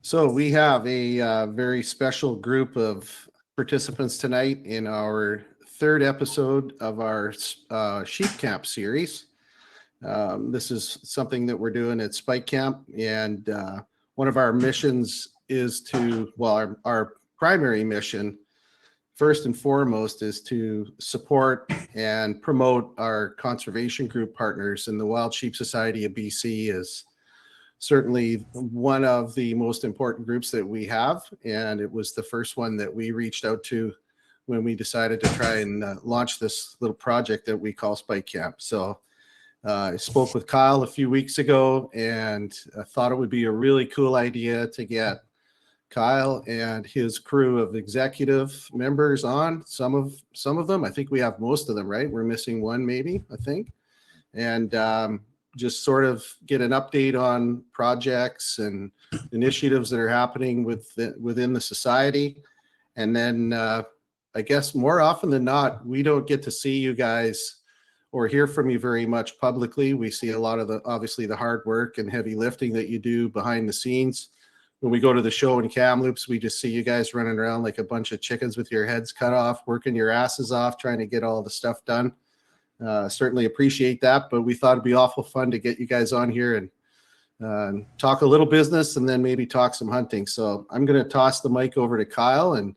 So we have a very special group of participants tonight in our third episode of our sheep camp series. This is something that we're doing at Spike Camp, and one of our missions is to, well, our primary mission, first and foremost, is to support and promote our conservation group partners. And the Wild Sheep Society of BC is certainly one of the most important groups that we have, and it was the first one that we reached out to when we decided to try and launch this little project that we call Spike Camp. So I spoke with Kyle a few weeks ago, and I thought it would be a really cool idea to get Kyle and his crew of executive members on. Some of them, I think we have most of them, right? We're missing one, maybe, I think. And just sort of get an update on projects and initiatives that are happening within the society. And then I guess more often than not, we don't get to see you guys or hear from you very much publicly. We see a lot of obviously the hard work and heavy lifting that you do behind the scenes. When we go to the show in Kamloops, we just see you guys running around like a bunch of chickens with your heads cut off, working your asses off, trying to get all the stuff done. Certainly appreciate that, but we thought it'd be awful fun to get you guys on here and talk a little business and then maybe talk some hunting. So I'm going to toss the mic over to Kyle, and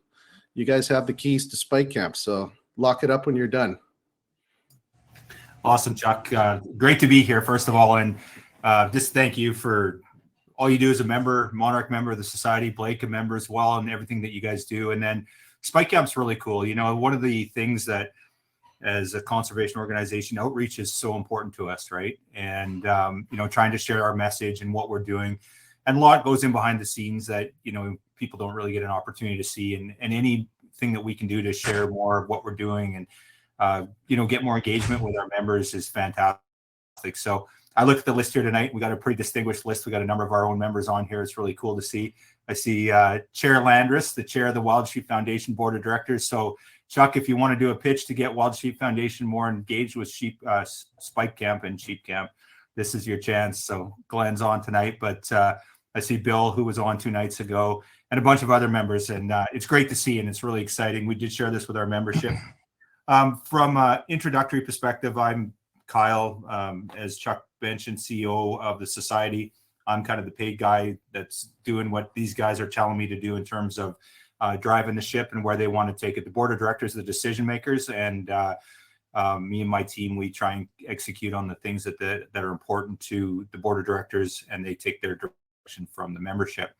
you guys have the keys to Spike Camp. So lock it up when you're done. Awesome, Chuck. Great to be here, first of all, and just thank you for all you do as a member, Monarch member of the Society, Blake a member as well, and everything that you guys do. And then Spike Camp's really cool. You know, one of the things that as a conservation organization, outreach is so important to us, right? And, you know, trying to share our message and what we're doing. And a lot goes in behind the scenes that, you know, people don't really get an opportunity to see. And anything that we can do to share more of what we're doing and, you know, get more engagement with our members is fantastic. So I look at the list here tonight. We got a pretty distinguished list. We got a number of our own members on here. It's really cool to see. I see Chair Landris, the chair of the Wild Sheep Foundation Board of Directors. So Chuck, if you want to do a pitch to get Wild Sheep Foundation more engaged with Spike Camp and Sheep Camp, this is your chance. So Glenn's on tonight, but I see Bill, who was on 2 nights ago, and a bunch of other members. And it's great to see, and it's really exciting. We did share this with our membership. From an introductory perspective, I'm Kyle, as Chuck mentioned, CEO of the Society. I'm kind of the paid guy that's doing what these guys are telling me to do in terms of driving the ship and where they want to take it. The board of directors are the decision makers, and me and my team, we try and execute on the things that are important to the board of directors, and they take their direction from the membership.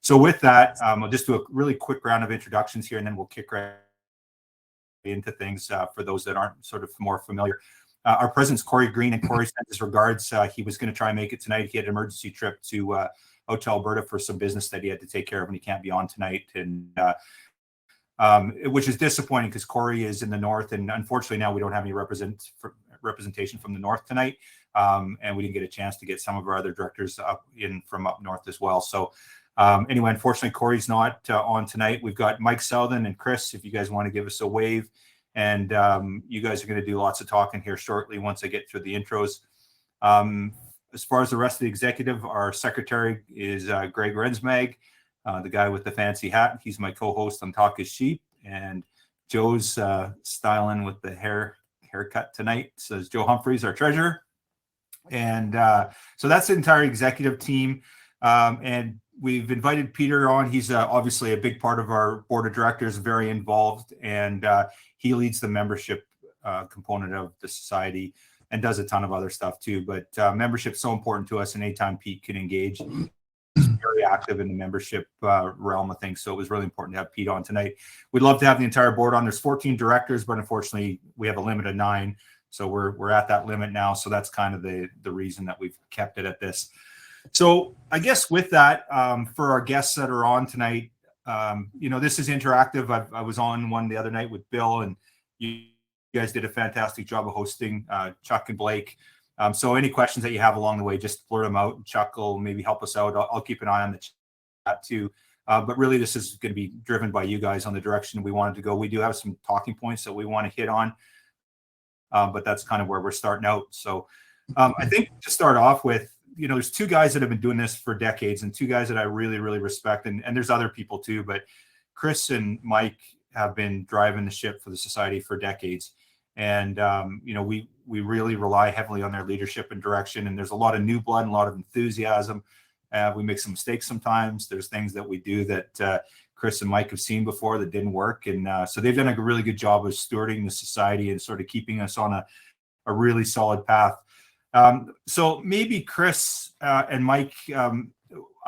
So with that, I'll just do a really quick round of introductions here, and then we'll kick right into things for those that aren't sort of more familiar. Our president's Corey Green, and Corey sent his regards. He was going to try and make it tonight. He had an emergency trip to out to Alberta for some business that he had to take care of, and he can't be on tonight. And which is disappointing because Corey is in the north, and unfortunately now we don't have any representation from the north tonight, and we didn't get a chance to get some of our other directors from up north as well. So anyway, unfortunately Corey's not on tonight. We've got Mike Selden and Chris, if you guys want to give us a wave, and you guys are going to do lots of talking here shortly once I get through the intros. As far as the rest of the executive, our secretary is Greg Rensmag, the guy with the fancy hat. He's my co-host on Talk is Sheep. And Joe's styling with the haircut tonight. So it's Joe Humphreys, our treasurer. And so that's the entire executive team. And we've invited Peter on. He's obviously a big part of our board of directors, very involved. And he leads the membership component of the society and does a ton of other stuff too. But membership's so important to us, and anytime Pete can engage, he's very active in the membership realm of things. So it was really important to have Pete on tonight. We'd love to have the entire board on. There's 14 directors, but unfortunately we have a limit of 9. So we're at that limit now. So that's kind of the reason that we've kept it at this. So I guess with that, for our guests that are on tonight, you know, this is interactive. I was on one the other night with Bill, and you guys did a fantastic job of hosting, Chuck and Blake. So any questions that you have along the way, just blurt them out. Chuck will maybe help us out. I'll keep an eye on the chat too. But really, this is going to be driven by you guys on the direction we wanted to go. We do have some talking points that we want to hit on, but that's kind of where we're starting out. So I think to start off with, there's two guys that have been doing this for decades, and two guys that I really, really respect, and there's other people too, but Chris and Mike have been driving the ship for the society for decades. And, we really rely heavily on their leadership and direction. And there's a lot of new blood and a lot of enthusiasm. We make some mistakes sometimes. There's things that we do that Chris and Mike have seen before that didn't work. And so they've done a really good job of stewarding the society and sort of keeping us on a really solid path. So maybe Chris and Mike, I'm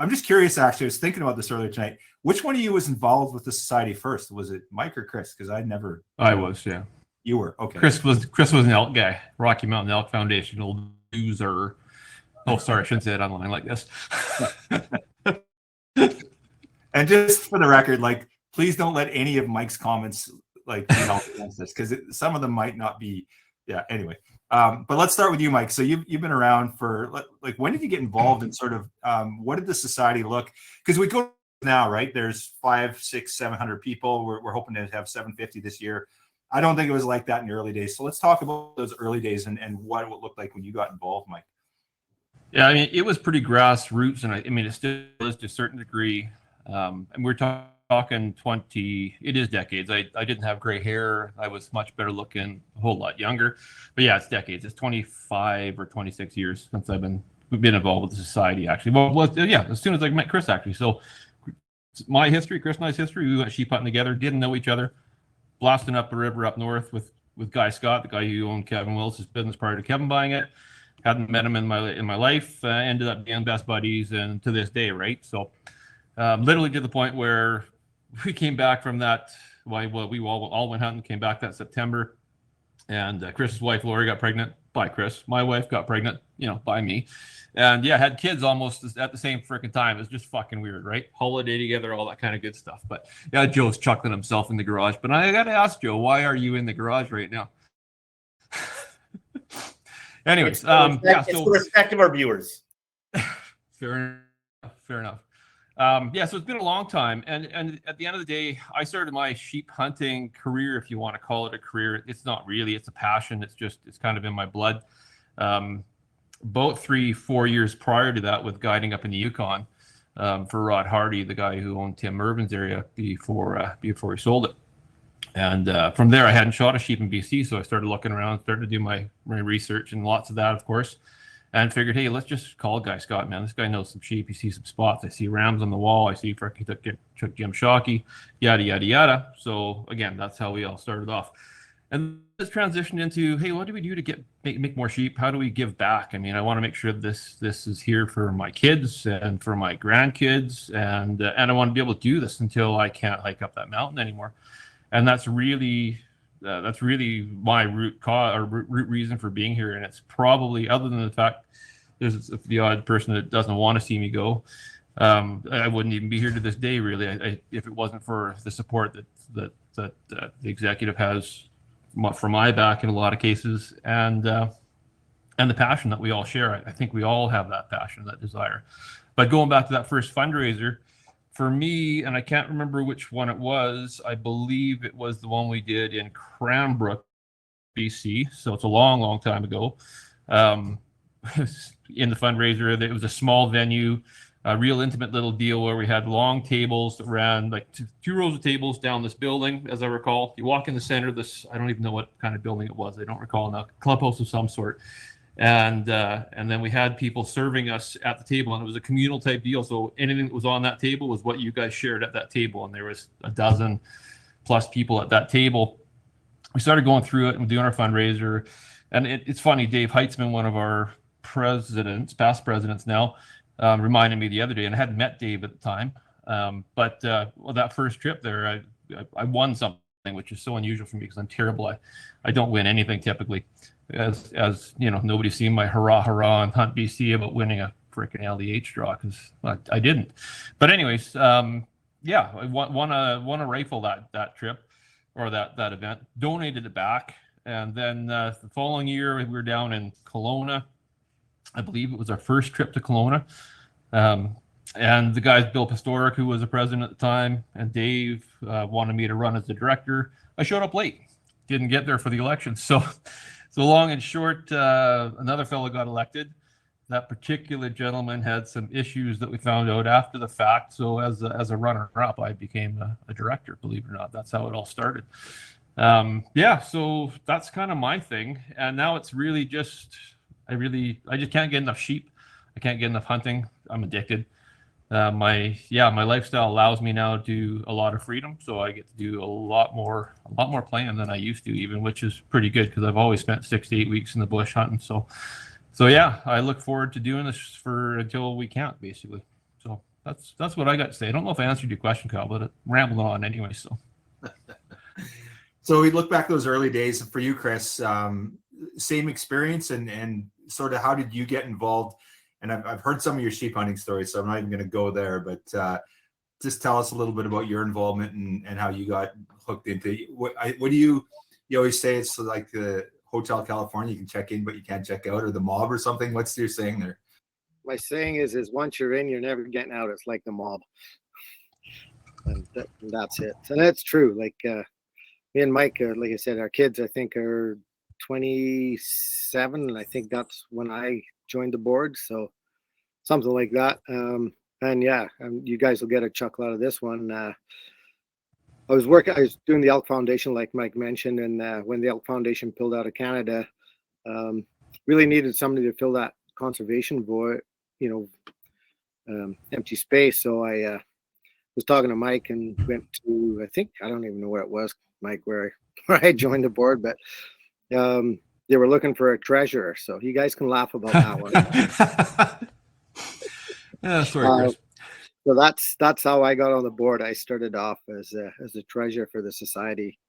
just curious, actually, I was thinking about this earlier tonight. Which one of you was involved with the society first? Was it Mike or Chris? Because I was, yeah. You were, okay. Chris was an elk guy, Rocky Mountain Elk Foundation, old loser. Oh, sorry, I shouldn't say it online like this. And just for the record, please don't let any of Mike's comments be held against this, because some of them might not be. Yeah. Anyway, but let's start with you, Mike. So you've been around for when did you get involved in sort of what did the society look? Because we go now, right? There's 500, 600, 700 people. We're hoping to have 750 this year. I don't think it was like that in the early days. So let's talk about those early days and what it would look like when you got involved, Mike. Yeah, I mean, it was pretty grassroots, and I mean, it still is to a certain degree. And we're talking 20, it is decades. I didn't have gray hair. I was much better looking, a whole lot younger. But yeah, it's decades. It's 25 or 26 years since we've been involved with the society, actually. Well, yeah, as soon as I met Chris, actually. So my history, Chris and I's history, we went sheep hunting together, didn't know each other. Blasting up the river up north with Guy Scott, the guy who owned Kevin Willis' business prior to Kevin buying it. Hadn't met him in my life. Ended up being best buddies, and to this day, right? So, literally to the point where we came back from that. Well, we all went hunting, came back that September, and Chris's wife Lori got pregnant by Chris. My wife got pregnant, by me, and yeah, had kids almost at the same freaking time. It was just fucking weird, right? Holiday together, all that kind of good stuff. But yeah, Joe's chuckling himself in the garage. But I got to ask Joe, why are you in the garage right now? Anyways, it's the respect of our viewers. Fair enough. Yeah, so it's been a long time, and at the end of the day, I started my sheep hunting career, if you want to call it a career. It's not really; it's a passion. It's kind of in my blood. About 3-4 years prior to that, with guiding up in the Yukon for Rod Hardy, the guy who owned Tim Mervin's area before he sold it. And from there, I hadn't shot a sheep in BC, so I started looking around, started to do my research, and lots of that, of course, and figured, hey, let's just call Guy Scott, man. This guy knows some sheep. He sees some spots. I see rams on the wall. I see took Jim Shockey, yada, yada, yada. So, again, that's how we all started off. And this transitioned into, hey, what do we do to make more sheep? How do we give back? I mean, I want to make sure this is here for my kids and for my grandkids, and I want to be able to do this until I can't hike up that mountain anymore. And that's really my root reason for being here. And it's probably, other than the fact there's the odd person that doesn't want to see me go, I wouldn't even be here to this day, really, if it wasn't for the support that the executive has for my back in a lot of cases, and the passion that we all share. I think we all have that passion, that desire. But going back to that first fundraiser, for me, and I can't remember which one it was, I believe it was the one we did in Cranbrook, BC. So it's a long, long time ago. In the fundraiser, it was a small venue, a real intimate little deal where we had long tables that ran like two rows of tables down this building, as I recall. You walk in the center of this, I don't even know what kind of building it was. I don't recall now, clubhouse of some sort. And then we had people serving us at the table, and it was a communal type deal. So anything that was on that table was what you guys shared at that table. And there was a dozen plus people at that table. We started going through it and doing our fundraiser. And it's funny, Dave Heitzman, one of our past presidents now, reminded me the other day, and I hadn't met Dave at the time. But that first trip there, I won something, which is so unusual for me because I'm terrible. I don't win anything typically. As you know, nobody's seen my hurrah on Hunt BC about winning a freaking LEH draw, because I didn't. But anyways, yeah, I won a rifle that trip, or that event. Donated it back, and then the following year we were down in Kelowna. I believe it was our first trip to Kelowna. And the guys, Bill Pastoric, who was the president at the time, and Dave wanted me to run as the director. I showed up late, didn't get there for the election. So long and short, another fellow got elected. that particular gentleman had some issues that we found out after the fact. So as a runner-up, I became a director, believe it or not. That's how it all started. Yeah, so that's kind of my thing. And now it's really just, I just can't get enough sheep. I can't get enough hunting. I'm addicted. My lifestyle allows me now to do a lot of freedom. So I get to do a lot more playing than I used to even, which is pretty good because I've always spent 6 to 8 weeks in the bush hunting. So yeah, I look forward to doing this until we can't, basically. So that's what I got to say. I don't know if I answered your question, Kyle, but it rambled on anyway. So we look back those early days for you, Chris. Same experience, and sort of how did you get involved? And I've heard some of your sheep hunting stories, so I'm not even going to go there. But just tell us a little bit about your involvement and how you got hooked into. What do you always say? It's like the Hotel California, you can check in, but you can't check out, or the mob or something. What's your saying there? My saying is once you're in, you're never getting out. It's like the mob. And that's it. And that's true. Like me and Mike, like I said, our kids, I think, are 27. And I think that's when I joined the board. So something like that. And yeah, you guys will get a chuckle out of this one. I was doing the Elk Foundation, like Mike mentioned, and when the Elk Foundation pulled out of Canada, really needed somebody to fill that conservation void, empty space. So I was talking to Mike and went to, I don't even know where it was, Mike, where I joined the board, but they were looking for a treasurer. So you guys can laugh about that one. Yeah, sorry, Chris. So that's how I got on the board. I started off as a treasurer for the society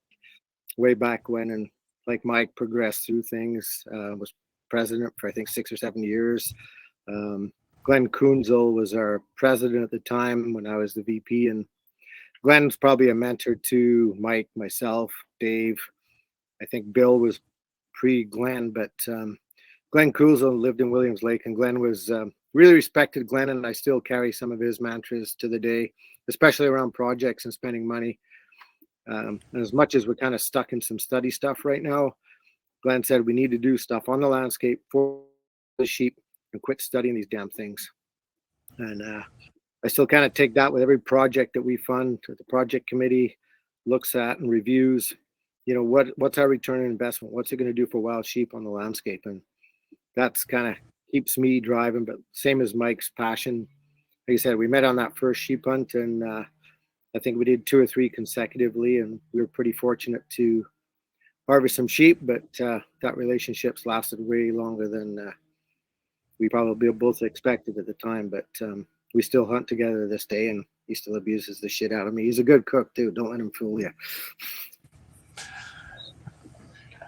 way back when, and like Mike progressed through things. Was president for I think 6 or 7 years. Glenn Kunzel was our president at the time when I was the VP, and Glenn's probably a mentor to Mike, myself, Dave. I think Bill was pre-Glenn, but Glenn Kunzel lived in Williams Lake, and Glenn was really respected Glenn, and I still carry some of his mantras to the day, especially around projects and spending money. And as much as we're kind of stuck in some study stuff right now, Glenn said we need to do stuff on the landscape for the sheep and quit studying these damn things. And I still kind of take that with every project that we fund. The project committee looks at and reviews, what's our return on investment? What's it going to do for wild sheep on the landscape? And that's kind of keeps me driving, but same as Mike's passion. Like I said, we met on that first sheep hunt, and I think we did 2 or 3 consecutively, and we were pretty fortunate to harvest some sheep, but that relationship's lasted way longer than we probably both expected at the time. But we still hunt together to this day, and he still abuses the shit out of me. He's a good cook too. Don't let him fool you.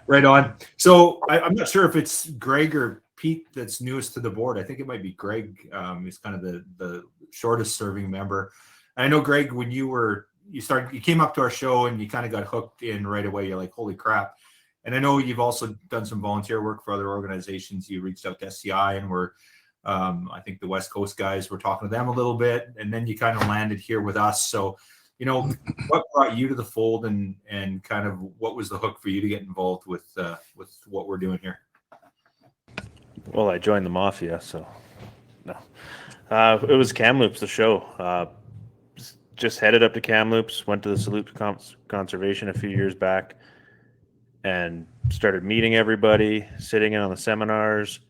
Right on. So I'm not sure if it's Greg or Pete that's newest to the board. I think it might be Greg. He's kind of the shortest serving member. And I know, Greg, when you came up to our show and you kind of got hooked in right away. You're like, holy crap. And I know you've also done some volunteer work for other organizations. You reached out to SCI and I think the West Coast guys were talking to them a little bit, and then you kind of landed here with us. So, what brought you to the fold, and kind of what was the hook for you to get involved with what we're doing here? Well, I joined the Mafia, so no. It was Kamloops, the show. Just headed up to Kamloops, went to the Salute Conservation a few years back, and started meeting everybody, sitting in on the seminars,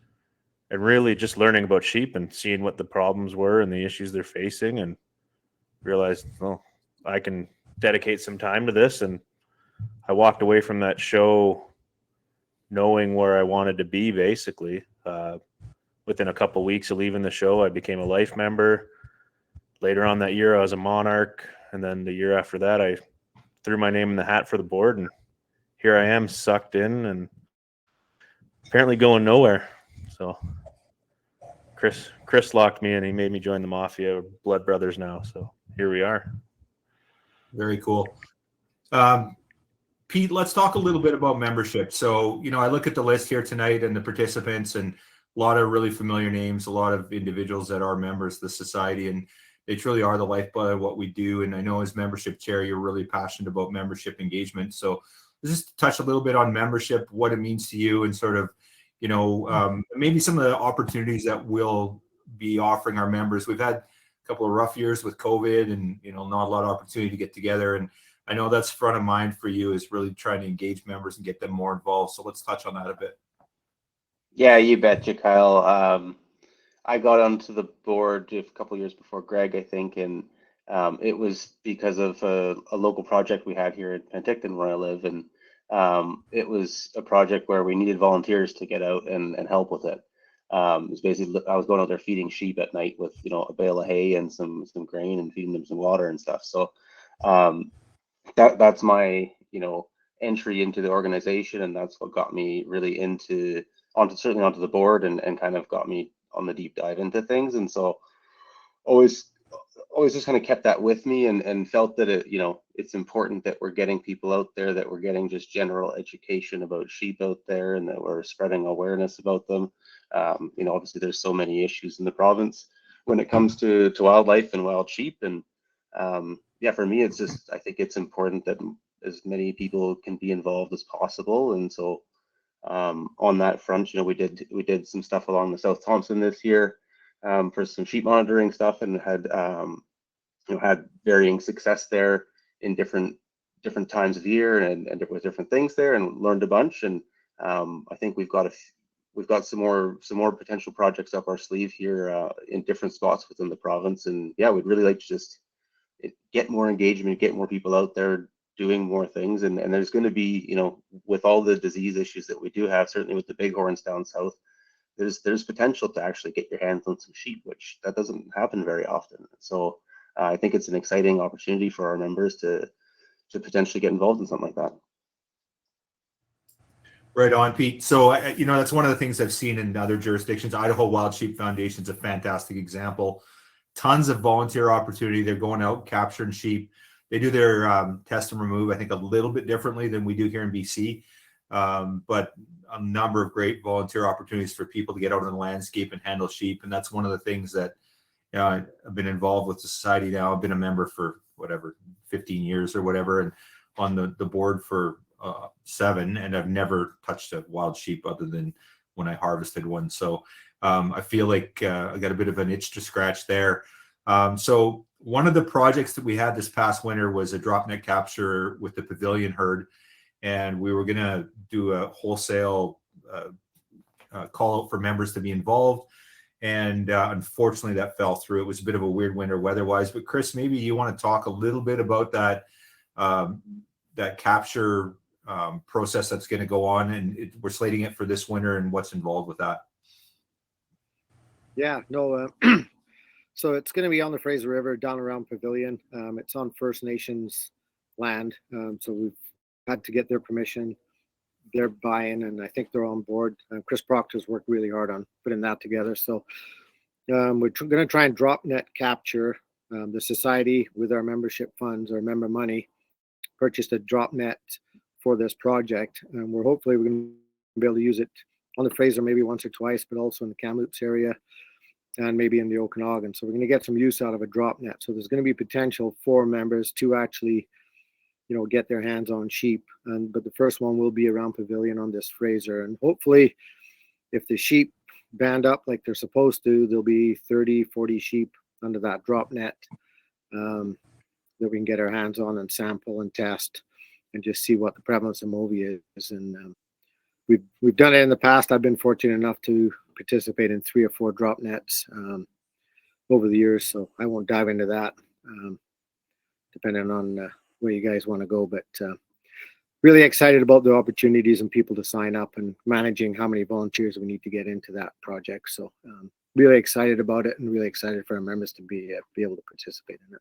and really just learning about sheep and seeing what the problems were and the issues they're facing, and realized, well, I can dedicate some time to this. And I walked away from that show knowing where I wanted to be, basically. Within a couple of weeks of leaving the show, I became a life member. Later on that year, I was a monarch. And then the year after that, I threw my name in the hat for the board. And here I am, sucked in and apparently going nowhere. So Chris locked me in. He made me join the Mafia. We're blood brothers now. So here we are. Very cool. Pete, let's talk a little bit about membership. So, I look at the list here tonight and the participants, and a lot of really familiar names, a lot of individuals that are members of the society, and they truly are the lifeblood of what we do. And I know as membership chair, you're really passionate about membership engagement. So let's just touch a little bit on membership, what it means to you, and sort of, maybe some of the opportunities that we'll be offering our members. We've had a couple of rough years with COVID and, not a lot of opportunity to get together. And I know that's front of mind for you, is really trying to engage members and get them more involved. So let's touch on that a bit. Yeah, you betcha, Kyle. I got onto the board a couple of years before Greg, I think, and it was because of a local project we had here in Penticton where I live, and it was a project where we needed volunteers to get out and help with it. It was basically, I was going out there feeding sheep at night with a bale of hay and some grain and feeding them some water and stuff. So that's my entry into the organization, and that's what got me really onto the board and kind of got me on the deep dive into things. And so always just kind of kept that with me and felt that it's important that we're getting people out there, that we're getting just general education about sheep out there, and that we're spreading awareness about them. Obviously there's so many issues in the province when it comes to wildlife and wild sheep. And for me, I think it's important that as many people can be involved as possible. And so on that front, we did some stuff along the South Thompson this year for some sheep monitoring stuff, and had varying success there in different times of the year and with different things there, and learned a bunch. And I think we've got some more potential projects up our sleeve here in different spots within the province. And we'd really like to just get more engagement, get more people out there doing more things. And there's going to be, with all the disease issues that we do have, certainly with the bighorns down south, there's potential to actually get your hands on some sheep, which that doesn't happen very often. So I think it's an exciting opportunity for our members to potentially get involved in something like that. Right on, Pete. So, that's one of the things I've seen in other jurisdictions. Idaho Wild Sheep Foundation is a fantastic example. Tons of volunteer opportunity. They're going out capturing sheep. They do their test and remove, I think, a little bit differently than we do here in BC. But a number of great volunteer opportunities for people to get out on the landscape and handle sheep. And that's one of the things that I've been involved with the society now. I've been a member for 15 years or whatever, and on the board for 7, and I've never touched a wild sheep other than when I harvested one. So I feel like I got a bit of an itch to scratch there. So one of the projects that we had this past winter was a drop net capture with the pavilion herd, and we were going to do a wholesale call out for members to be involved. And unfortunately, that fell through. It was a bit of a weird winter weather-wise. But Chris, maybe you want to talk a little bit about that that capture process that's going to go on, and we're slating it for this winter, and what's involved with that. Yeah, no. So it's going to be on the Fraser River down around Pavilion. It's on First Nations land. So we've had to get their permission, their buy-in, and I think they're on board. Chris Proctor's worked really hard on putting that together. So we're going to try and drop net capture. The society, with our membership funds, our member money, purchased a drop net for this project. And we're going to be able to use it on the Fraser maybe once or twice, but also in the Kamloops area, and maybe in the Okanagan. So we're going to get some use out of a drop net. So there's going to be potential for members to actually, get their hands on sheep. But the first one will be around Pavilion on this Fraser. And hopefully, if the sheep band up like they're supposed to, there'll be 30, 40 sheep under that drop net that we can get our hands on and sample and test and just see what the prevalence of Movie is. And we've done it in the past. I've been fortunate enough to participate in 3 or 4 drop nets over the years, so I won't dive into that, depending on where you guys want to go. But really excited about the opportunities and people to sign up, and managing how many volunteers we need to get into that project. So really excited about it, and really excited for our members to be able to participate in it.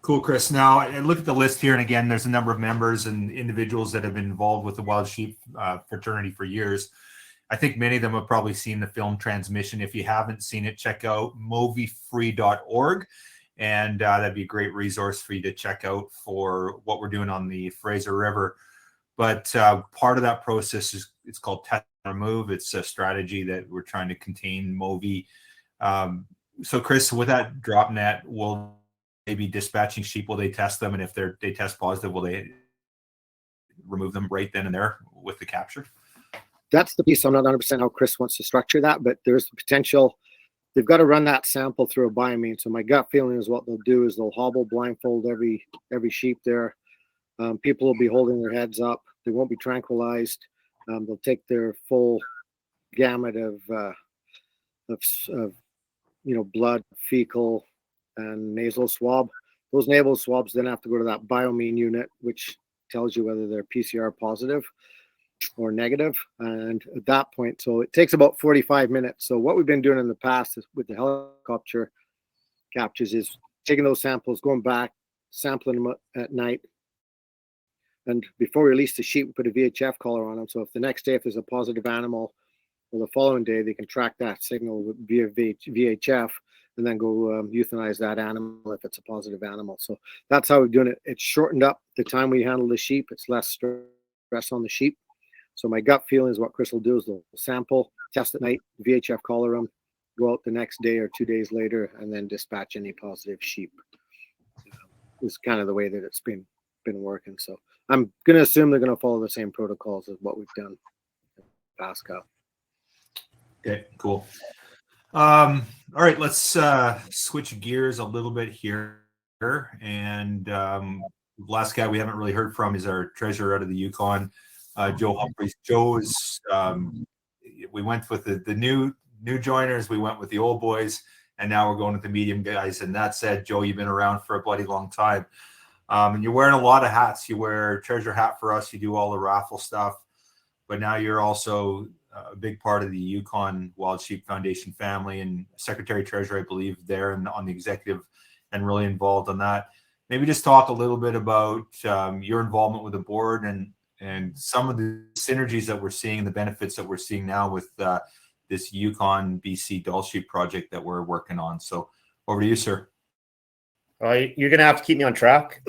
Cool, Chris. Now, I look at the list here, and again, there's a number of members and individuals that have been involved with the wild sheep fraternity for years. I think many of them have probably seen the film Transmission. If you haven't seen it, check out moviefree.org, and that'd be a great resource for you to check out for what we're doing on the Fraser River. But part of that process it's called test and remove. It's a strategy that we're trying to contain Movi. So, Chris, with that drop net, will they be dispatching sheep? Will they test them? And if they test positive, will they remove them right then and there with the capture? that's the piece I'm not 100% how Chris wants to structure that, but there's the potential. They've got to run that sample through a biomean. So my gut feeling is what they'll do is they'll hobble blindfold every sheep there. People will be holding their heads up. They won't be tranquilized. They'll take their full gamut of blood, fecal, and nasal swab. Those nasal swabs then have to go to that biomean unit, which tells you whether they're PCR positive or negative. And at that point, so it takes about 45 minutes. So what we've been doing in the past is with the helicopter captures is taking those samples, going back, sampling them at night. And before we release the sheep, we put a VHF collar on them. So if the next day, if there's a positive animal, or the following day, they can track that signal via VHF and then go euthanize that animal if it's a positive animal. So that's how we're doing it. It's shortened up the time we handle the sheep. It's less stress on the sheep. So my gut feeling is what Chris will do is they'll sample, test at night, VHF collar them, go out the next day or 2 days later, and then dispatch any positive sheep. Is kind of the way that it's been working. So I'm going to assume they're going to follow the same protocols as what we've done in Pascal. Okay, cool. All right, let's switch gears a little bit here. And last guy we haven't really heard from is our treasurer out of the Yukon, Joe Humphreys. Joe's, we went with the new joiners, we went with the old boys, and now we're going with the medium guys. And that said, Joe, you've been around for a bloody long time. And you're wearing a lot of hats. You wear treasure hat for us. You do all the raffle stuff, but now you're also a big part of the Yukon Wild Sheep Foundation family and secretary treasurer, I believe, there and on the executive, and really involved on that. Maybe just talk a little bit about your involvement with the board and some of the synergies that we're seeing, the benefits that we're seeing now with this Yukon BC Doll Sheep project that we're working on. So over to you, sir. You're going to have to keep me on track.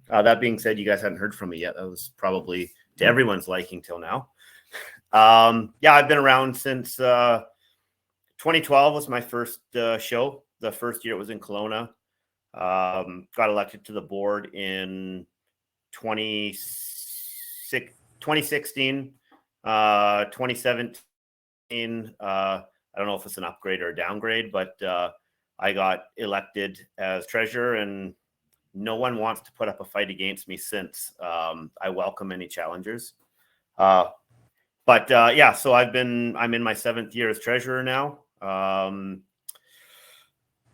That being said, you guys hadn't heard from me yet. That was probably to everyone's liking till now. Yeah, I've been around since 2012 was my first show. The first year it was in Kelowna. Got elected to the board in 2016, 2017. I don't know if it's an upgrade or a downgrade, but I got elected as treasurer, and no one wants to put up a fight against me since. I welcome any challengers. But yeah, so I'm in my 7th year as treasurer now.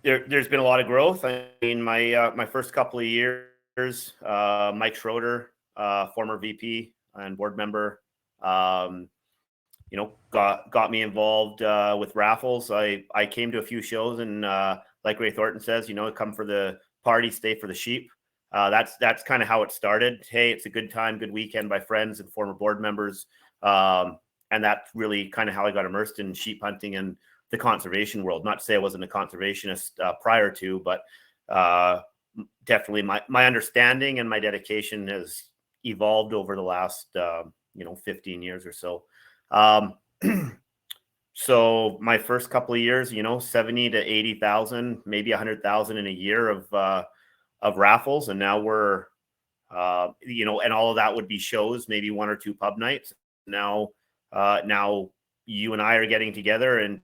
There's been a lot of growth. I mean, my first couple of years, Mike Schroeder, former VP and board member, got me involved with raffles. I came to a few shows, and like Ray Thornton says, come for the party, stay for the sheep. That's kind of how it started. Hey, it's a good time, good weekend by friends and former board members. And that's really kind of how I got immersed in sheep hunting and the conservation world. Not to say I wasn't a conservationist prior to, but definitely my understanding and my dedication has evolved over the last 15 years or so. So my first couple of years, 70 to 80,000, maybe 100,000 in a year of raffles, and now we're and all of that would be shows, maybe 1 or 2 pub nights. Now you and I are getting together and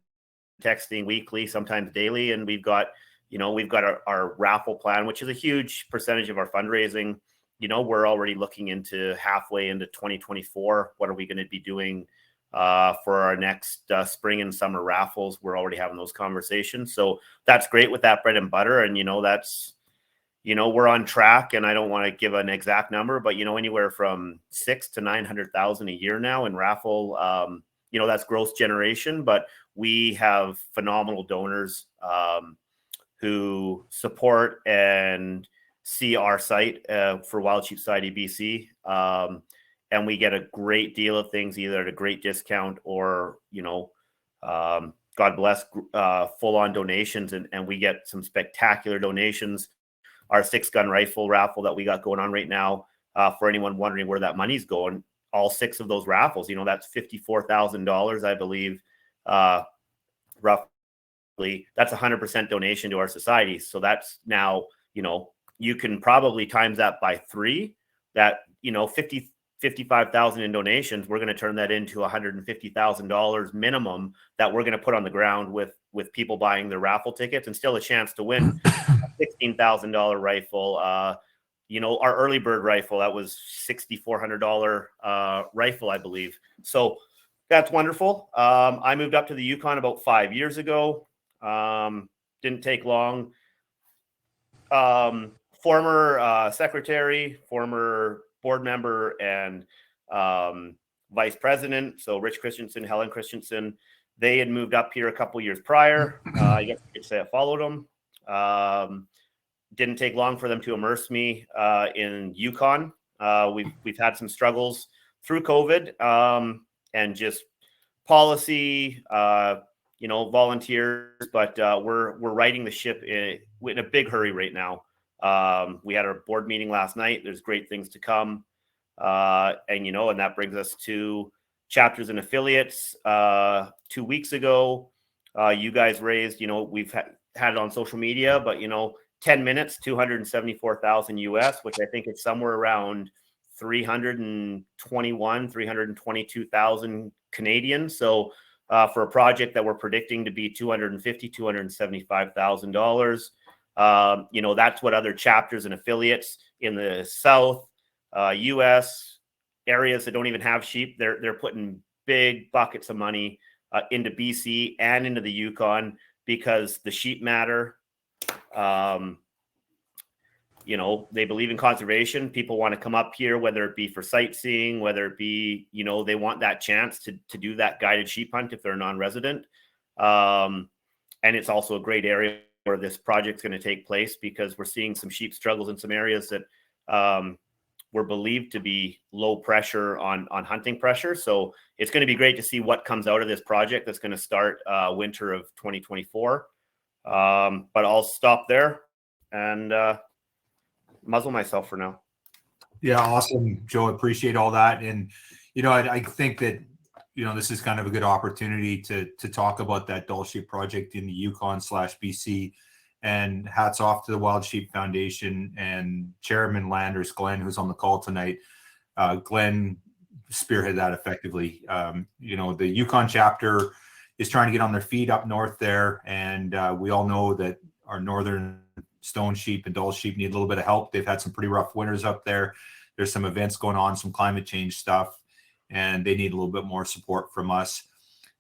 texting weekly, sometimes daily, and we've got our raffle plan, which is a huge percentage of our fundraising. We're already looking into halfway into 2024. What are we going to be doing for our next spring and summer raffles? We're already having those conversations, so that's great with that bread and butter. And that's we're on track, and I don't want to give an exact number, but anywhere from 600,000 to 900,000 a year now in raffle. That's gross generation, but we have phenomenal donors who support and see our site for Wild Sheep Society BC, and we get a great deal of things, either at a great discount or God bless full-on donations, and we get some spectacular donations. Our 6-gun rifle raffle that we got going on right now, for anyone wondering where that money's going, all 6 of those raffles, that's $54,000, I believe, roughly. That's 100% donation to our society. So that's now, you can probably times that by 3. That $54,000 $55,000 in donations, we're going to turn that into $150,000 minimum that we're going to put on the ground with people buying their raffle tickets, and still a chance to win a $16,000 rifle. Our early bird rifle, that was $6,400 rifle, I believe. So that's wonderful. I moved up to the Yukon about 5 years ago. Didn't take long. Former secretary, former board member, and vice president, so Rich Christensen, Helen Christensen, they had moved up here a couple years prior. I guess you could say I followed them. Didn't take long for them to immerse me in Yukon. We've had some struggles through COVID and just policy, volunteers, but we're righting the ship in a big hurry right now. We had our board meeting last night. There's great things to come. And that brings us to chapters and affiliates. 2 weeks ago, you guys raised, we've had it on social media, but 10 minutes, 274,000 US, which I think is somewhere around 322,000 Canadian. So for a project that we're predicting to be $275,000, that's what other chapters and affiliates in the South, US areas that don't even have sheep, they're putting big buckets of money into BC and into the Yukon because the sheep matter. They believe in conservation. People want to come up here, whether it be for sightseeing, whether it be, they want that chance to do that guided sheep hunt if they're non-resident. And it's also a great area where this project's going to take place because we're seeing some sheep struggles in some areas that were believed to be low pressure on hunting pressure. So it's going to be great to see what comes out of this project that's going to start winter of 2024. But I'll stop there and muzzle myself for now. Yeah, awesome, Joe. Appreciate all that. And, I think that, this is kind of a good opportunity to talk about that Dull Sheep project in the Yukon/BC. And hats off to the Wild Sheep Foundation and Chairman Landers, Glenn, who's on the call tonight. Glenn spearheaded that effectively. The Yukon chapter is trying to get on their feet up north there. And we all know that our northern stone sheep and Dull sheep need a little bit of help. They've had some pretty rough winters up there. There's some events going on, some climate change stuff, and they need a little bit more support from us.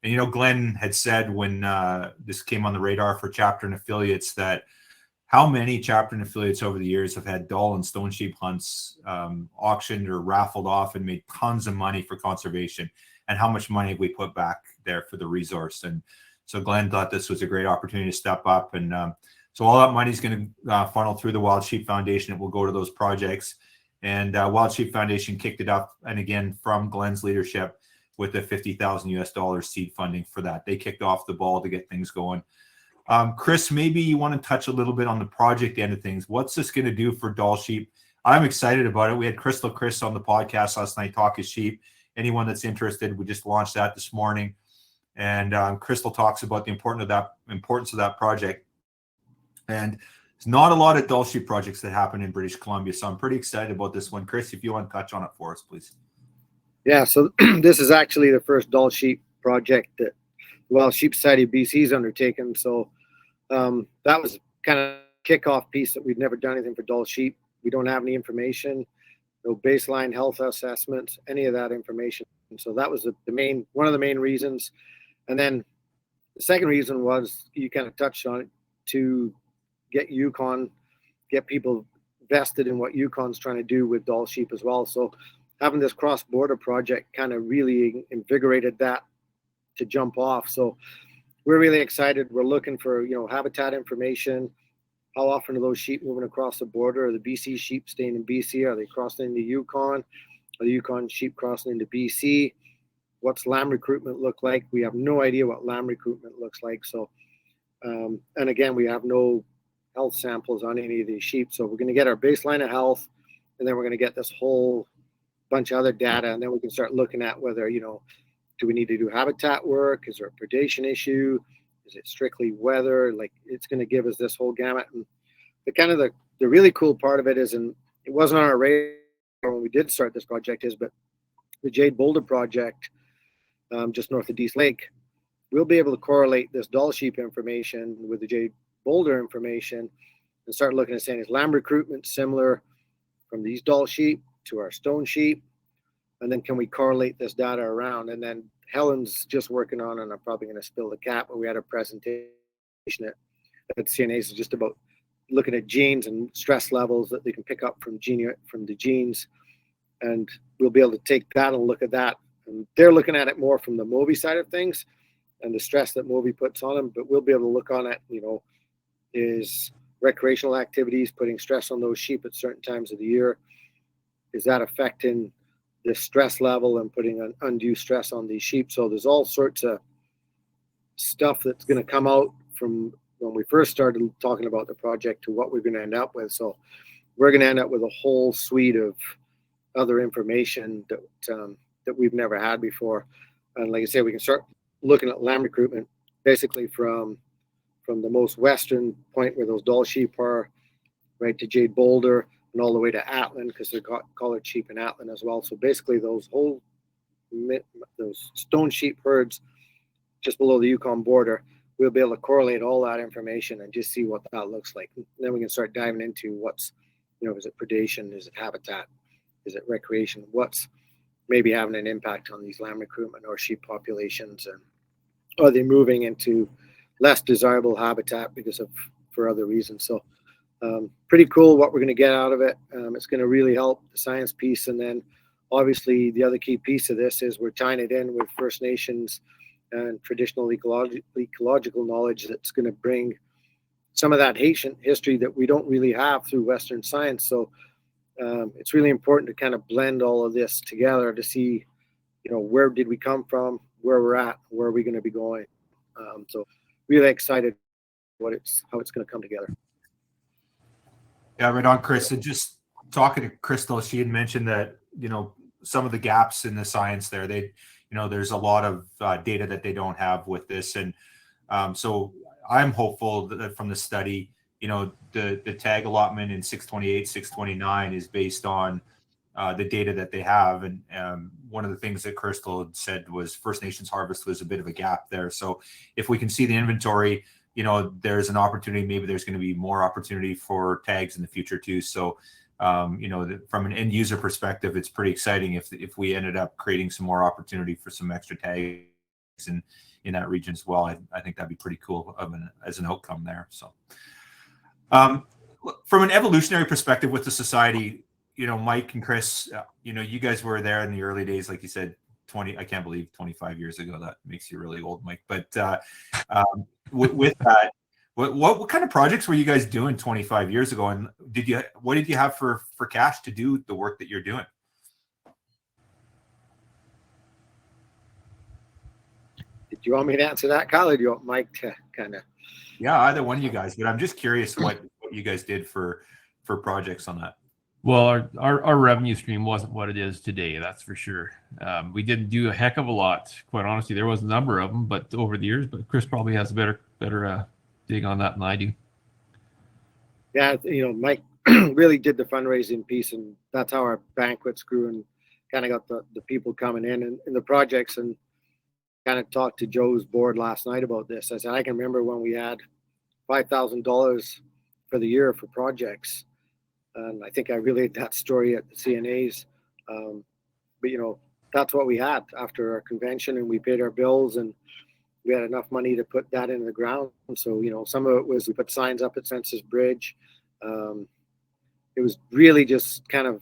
And, Glenn had said when this came on the radar for chapter and affiliates that how many chapter and affiliates over the years have had Dull and stone sheep hunts auctioned or raffled off and made tons of money for conservation, and how much money we put back there for the resource. And so Glenn thought this was a great opportunity to step up. And so all that money is going to funnel through the Wild Sheep Foundation. It will go to those projects. And Wild Sheep Foundation kicked it up. And again, from Glenn's leadership, with the $50,000 US seed funding for that. They kicked off the ball to get things going. Chris, maybe you want to touch a little bit on the project end of things. What's this going to do for Dull sheep? I'm excited about it. We had Crystal Chris on the podcast last night, Talk is Sheep. Anyone that's interested, we just launched that this morning. And Crystal talks about the importance of that project. And there's not a lot of Dull sheep projects that happen in British Columbia. So I'm pretty excited about this one. Chris, if you want to touch on it for us, please. Yeah, so this is actually the first Dull sheep project that Wild Sheep Society of BC has undertaken. So that was kind of a kickoff piece that we've never done anything for Dull sheep. We don't have any information, no baseline health assessments, any of that information. And so that was one of the main reasons. And then the second reason was, you kind of touched on it, to get Yukon, get people vested in what Yukon's trying to do with Dull sheep as well. So having this cross-border project kind of really invigorated that to jump off. So we're really excited. We're looking for, habitat information. How often are those sheep moving across the border? Are the BC sheep staying in BC? Are they crossing into Yukon? Are the Yukon sheep crossing into BC? What's lamb recruitment look like? We have no idea what lamb recruitment looks like. So, and again, we have no health samples on any of these sheep. So we're going to get our baseline of health, and then we're going to get this whole bunch of other data, and then we can start looking at whether, do we need to do habitat work? Is there a predation issue? Is it strictly weather? Like, it's going to give us this whole gamut. And the really cool part of it is, and it wasn't on our radar when we did start this project, but the Jade Boulder project, just north of Dease Lake, we'll be able to correlate this doll sheep information with the Jade Boulder information and start looking at saying, is lamb recruitment similar from these doll sheep to our stone sheep? And then can we correlate this data around? And then Helen's just working on, and I'm probably going to spill the cat, but we had a presentation at CNA's just about looking at genes and stress levels that they can pick up from the genes. And we'll be able to take that and look at that. And they're looking at it more from the Moby side of things and the stress that Moby puts on them, but we'll be able to look on it, is recreational activities putting stress on those sheep at certain times of the year? Is that affecting the stress level and putting an undue stress on these sheep? So there's all sorts of stuff that's going to come out from when we first started talking about the project to what we're going to end up with. So we're going to end up with a whole suite of other information that we've never had before. And like I say, we can start looking at lamb recruitment basically from the most western point where those doll sheep are, right to Jade Boulder and all the way to Atlan, because they're collared sheep in Atlan as well. So basically those stone sheep herds just below the Yukon border, we'll be able to correlate all that information and just see what that looks like. And then we can start diving into what's, is it predation? Is it habitat? Is it recreation? What's maybe having an impact on these lamb recruitment or sheep populations? And are they moving into less desirable habitat for other reasons? So pretty cool what we're going to get out of it. It's going to really help the science piece. And then obviously the other key piece of this is we're tying it in with First Nations and traditional ecological knowledge that's going to bring some of that ancient history that we don't really have through Western science. So it's really important to kind of blend all of this together to see, where did we come from, where we're at, where are we going to be going. So really excited how it's going to come together. Yeah, right on, Chris. And just talking to Crystal, she had mentioned that, some of the gaps in the science there, there's a lot of data that they don't have with this. And so I'm hopeful that from the study, the tag allotment in 628, 629 is based on the data that they have. And one of the things that Crystal had said was First Nations harvest was a bit of a gap there. So if we can see the inventory, there's an opportunity, maybe there's going to be more opportunity for tags in the future too. So, from an end user perspective, it's pretty exciting if we ended up creating some more opportunity for some extra tags in that region as well. I think that'd be pretty cool as an outcome there. So, from an evolutionary perspective with the society, Mike and Chris, you guys were there in the early days, like you said, I can't believe 25 years ago. That makes you really old, Mike. But with that, what kind of projects were you guys doing 25 years ago? And what did you have for cash to do the work that you're doing? Did you want me to answer that, Kyle, or do you want Mike to kind of? Yeah, either one of you guys, but I'm just curious what you guys did for projects on that. Well, our revenue stream wasn't what it is today, that's for sure. We didn't do a heck of a lot, quite honestly. There was a number of them, but over the years. But Chris probably has a better dig on that than I do. Yeah, Mike really did the fundraising piece, and that's how our banquets grew and kind of got the people coming in the projects. And kind of talked to Joe's board last night about this. I said, I can remember when we had $5,000 for the year for projects. And I think I relayed that story at the CNAs. But, that's what we had after our convention, and we paid our bills and we had enough money to put that into the ground. And so, some of it was we put signs up at Census Bridge. It was really just kind of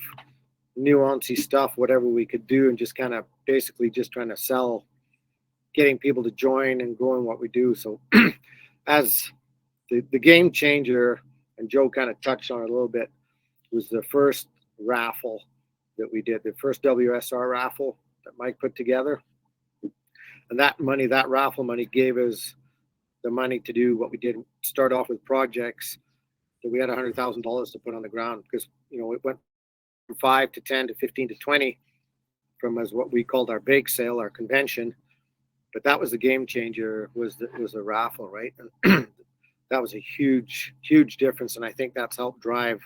nuancy stuff, whatever we could do, and just kind of basically just trying to sell, getting people to join and growing what we do. So as the game changer, and Joe kind of touched on it a little bit, was the first raffle that we did, the first WSR raffle that Mike put together. And that raffle money gave us the money to do what we did, start off with projects that we had $100,000 to put on the ground, because, it went from 5 to 10 to 15 to 20 from as what we called our bake sale, our convention. But that was the game changer, was the raffle, right? And that was a huge, huge difference. And I think that's helped drive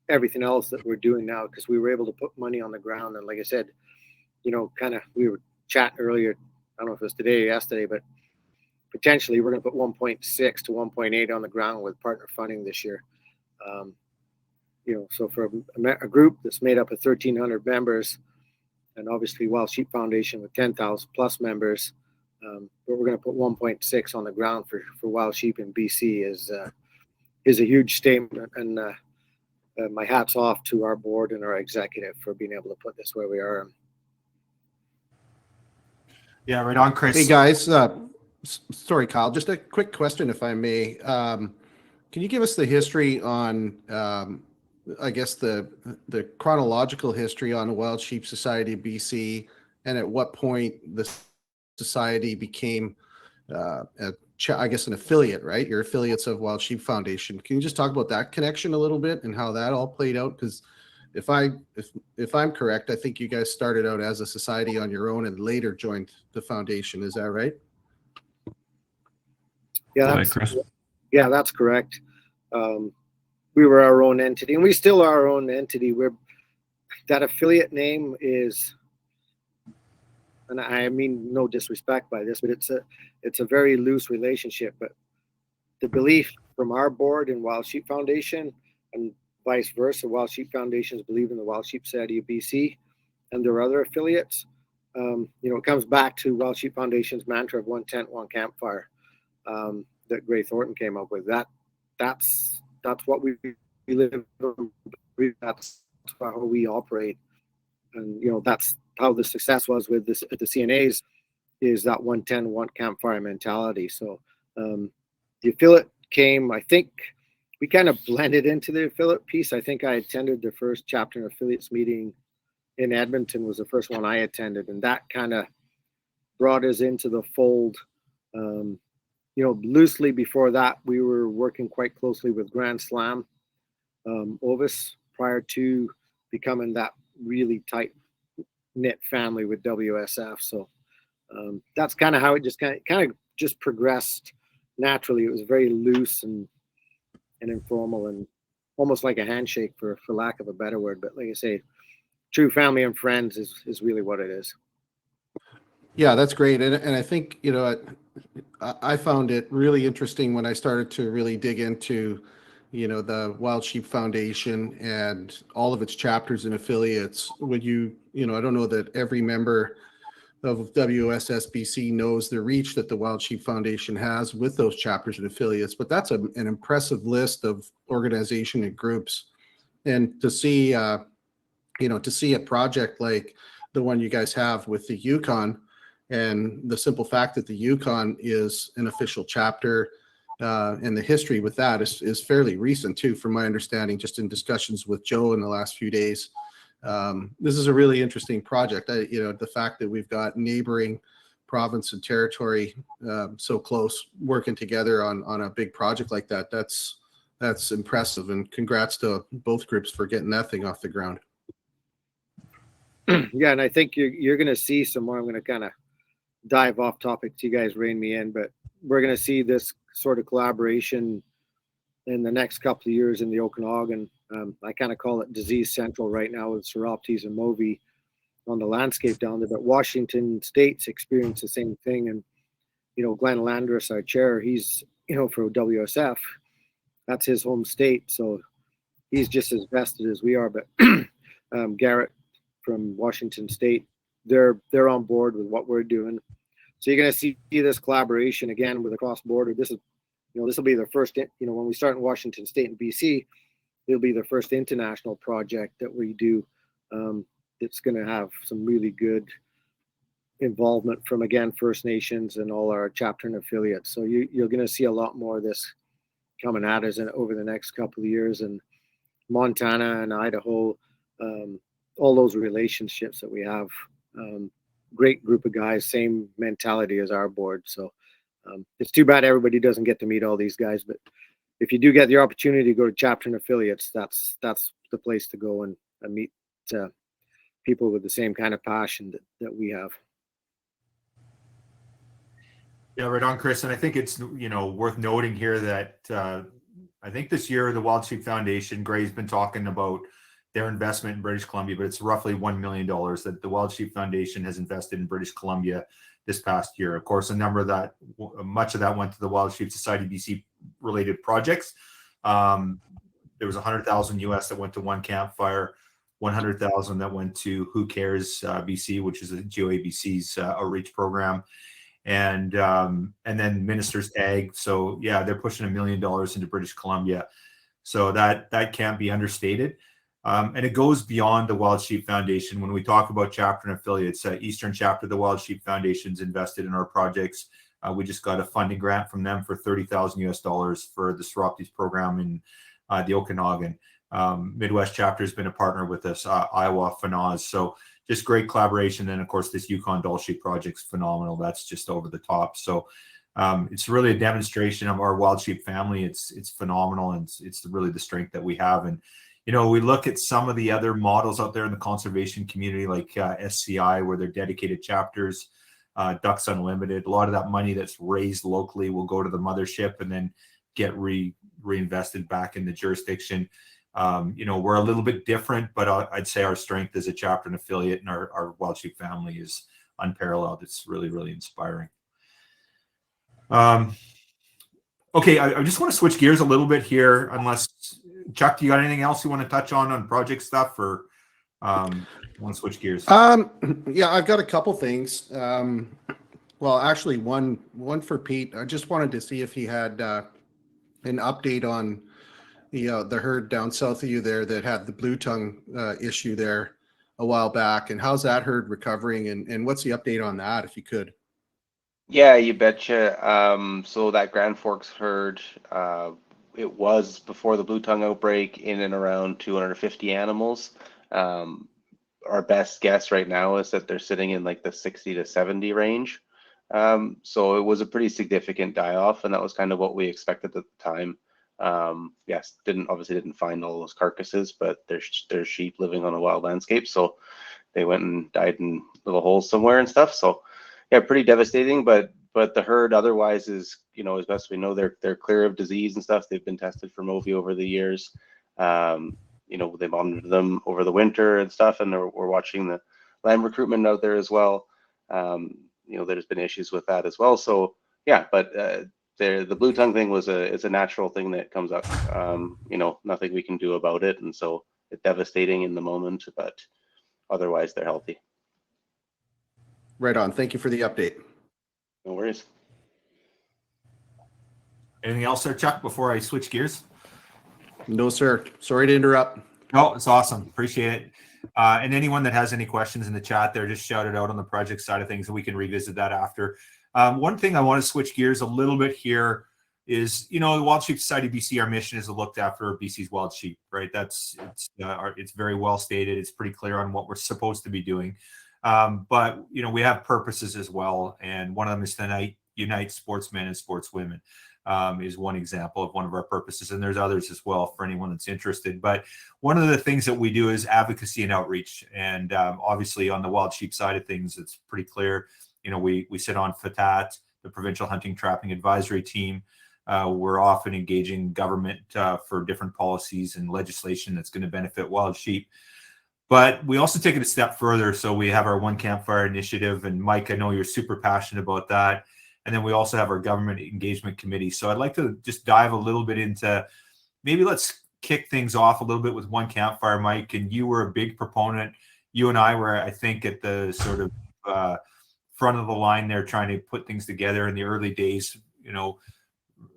everything else that we're doing now, because we were able to put money on the ground. And like I said, kind of, we were chatting earlier, I don't know if it was today or yesterday, but potentially we're going to put 1.6 to 1.8 on the ground with partner funding this year. So for a group that's made up of 1,300 members, and obviously Wild Sheep Foundation with 10,000 plus members, but we're going to put 1.6 on the ground for wild sheep in BC is a huge statement. And my hat's off to our board and our executive for being able to put this where we are. Yeah, right on, Chris. Hey guys, sorry, Kyle, just a quick question, if I may. Can you give us the history on, I guess the chronological history on the Wild Sheep Society of BC, and at what point the society became, I guess, an affiliate, right? You're affiliates of Wild Sheep Foundation. Can you just talk about that connection a little bit and how that all played out? Because if I'm correct, I think you guys started out as a society on your own and later joined the foundation. Is that right? Yeah, Chris. Yeah, that's correct. We were our own entity, and we still are our own entity. That affiliate name is, and I mean no disrespect by this, but it's a very loose relationship. But the belief from our board in Wild Sheep Foundation, and vice versa, Wild Sheep Foundations believe in the Wild Sheep Society of BC and their other affiliates. It comes back to Wild Sheep Foundation's mantra of one tent, one campfire that Gray Thornton came up with. That's what we live. That's how we operate, and that's how the success was with this at the CNAs, is that 110 one campfire mentality. So the affiliate came, I think we kind of blended into the affiliate piece. I think I attended the first chapter and affiliates meeting in Edmonton, was the first one I attended, and that kind of brought us into the fold. Loosely before that, we were working quite closely with Grand Slam Ovis prior to becoming that really tight knit family with WSF. So that's kind of how it just kind of just progressed naturally. It was very loose and informal and almost like a handshake, for lack of a better word. But like I say, true family and friends is really what it is. Yeah, that's great. And I think, I found it really interesting when I started to really dig into, the Wild Sheep Foundation and all of its chapters and affiliates. Would I don't know that every member of WSSBC knows the reach that the Wild Sheep Foundation has with those chapters and affiliates, but that's an impressive list of organization and groups. And to see, to see a project like the one you guys have with the Yukon, and the simple fact that the Yukon is an official chapter, and the history with that is fairly recent too, from my understanding, just in discussions with Joe in the last few days. This is a really interesting project. The fact that we've got neighboring province and territory so close working together on a big project like that, that's impressive. And congrats to both groups for getting that thing off the ground. Yeah, and I think you're going to see some more. I'm going to kind of dive off topic to you guys, rein me in, but we're going to see this sort of collaboration in the next couple of years in the Okanagan. I kind of call it disease central right now with Seroptes and Movi on the landscape down there, but Washington State's experienced the same thing. And, Glenn Landris, our chair, he's, for WSF, that's his home state. So he's just as vested as we are. But Garrett from Washington State, they're on board with what we're doing. So you're going to see this collaboration again with the cross border. This will be the first, when we start in Washington State and BC, it'll be the first international project that we do. It's going to have some really good involvement from, again, First Nations and all our chapter and affiliates. So you're going to see a lot more of this coming at us over the next couple of years. And Montana and Idaho, all those relationships that we have, great group of guys, same mentality as our board. So it's too bad everybody doesn't get to meet all these guys, but if you do get the opportunity to go to chapter and affiliates, that's the place to go and meet people with the same kind of passion that we have. Yeah, right on, Chris. And I think it's, worth noting here that I think this year the Wild Sheep Foundation, Gray's been talking about, their investment in British Columbia, but it's roughly $1 million that the Wild Sheep Foundation has invested in British Columbia this past year. Of course, much of that went to the Wild Sheep Society BC related projects. There was $100,000 US that went to One Campfire, $100,000 that went to Who Cares BC, which is a GOABC's outreach program, and then Ministers Ag. So yeah, they're pushing $1 million into British Columbia. So that can't be understated. And it goes beyond the Wild Sheep Foundation. When we talk about chapter and affiliates, Eastern Chapter of the Wild Sheep Foundation's invested in our projects. We just got a funding grant from them for $30,000 US for the Soroptes program in the Okanagan. Midwest Chapter has been a partner with us, Iowa FNAZ. So just great collaboration. And of course, this Yukon Doll Sheep project's phenomenal. That's just over the top. So it's really a demonstration of our wild sheep family. It's phenomenal, and it's really the strength that we have. And we look at some of the other models out there in the conservation community, like SCI, where they're dedicated chapters, Ducks Unlimited. A lot of that money that's raised locally will go to the mothership and then get reinvested back in the jurisdiction. We're a little bit different, but I'd say our strength as a chapter and affiliate and our wild sheep family is unparalleled. It's really, really inspiring. Okay, I just want to switch gears a little bit here, unless Chuck, do you got anything else you want to touch on project stuff, or want to switch gears? Yeah, I've got a couple things. Well, actually, one for Pete. I just wanted to see if he had an update on the herd down south of you there that had the blue tongue issue there a while back, and how's that herd recovering, and what's the update on that, if you could? Yeah, you betcha. So that Grand Forks herd, it was before the blue tongue outbreak in and around 250 animals. Our best guess right now is that they're sitting in like the 60 to 70 range. So it was a pretty significant die-off, and that was kind of what we expected at the time. Yes, obviously didn't find all those carcasses, but there's sheep living on a wild landscape, so they went and died in little holes somewhere and stuff. So yeah, pretty devastating, but the herd otherwise is, as best we know, they're clear of disease and stuff. They've been tested for MOVI over the years. They monitor them over the winter and stuff, and we're watching the lamb recruitment out there as well. There's been issues with that as well. So yeah, but the blue tongue thing is a natural thing that comes up. Nothing we can do about it, and so it's devastating in the moment, but otherwise they're healthy. Right on. Thank you for the update. No worries. Anything else there, Chuck, before I switch gears? No, sir. Sorry to interrupt. No, it's awesome. Appreciate it. And anyone that has any questions in the chat there, just shout it out on the project side of things, and we can revisit that after. One thing I want to switch gears a little bit here is, the Wild Sheep Society BC, our mission is to look after BC's wild sheep, right? It's very well stated. It's pretty clear on what we're supposed to be doing. But we have purposes as well, and one of them is to unite sportsmen and sportswomen. Is one example of one of our purposes, and there's others as well for anyone that's interested. But one of the things that we do is advocacy and outreach, and obviously on the wild sheep side of things, it's pretty clear. We sit on FATAT, the Provincial Hunting Trapping Advisory Team. We're often engaging government for different policies and legislation that's going to benefit wild sheep. But we also take it a step further. So we have our One Campfire initiative, and Mike, I know you're super passionate about that. And then we also have our government engagement committee. So I'd like to just dive a little bit into, maybe let's kick things off a little bit with One Campfire, Mike. And you were a big proponent. You and I were, I think, at the sort of front of the line there, trying to put things together in the early days,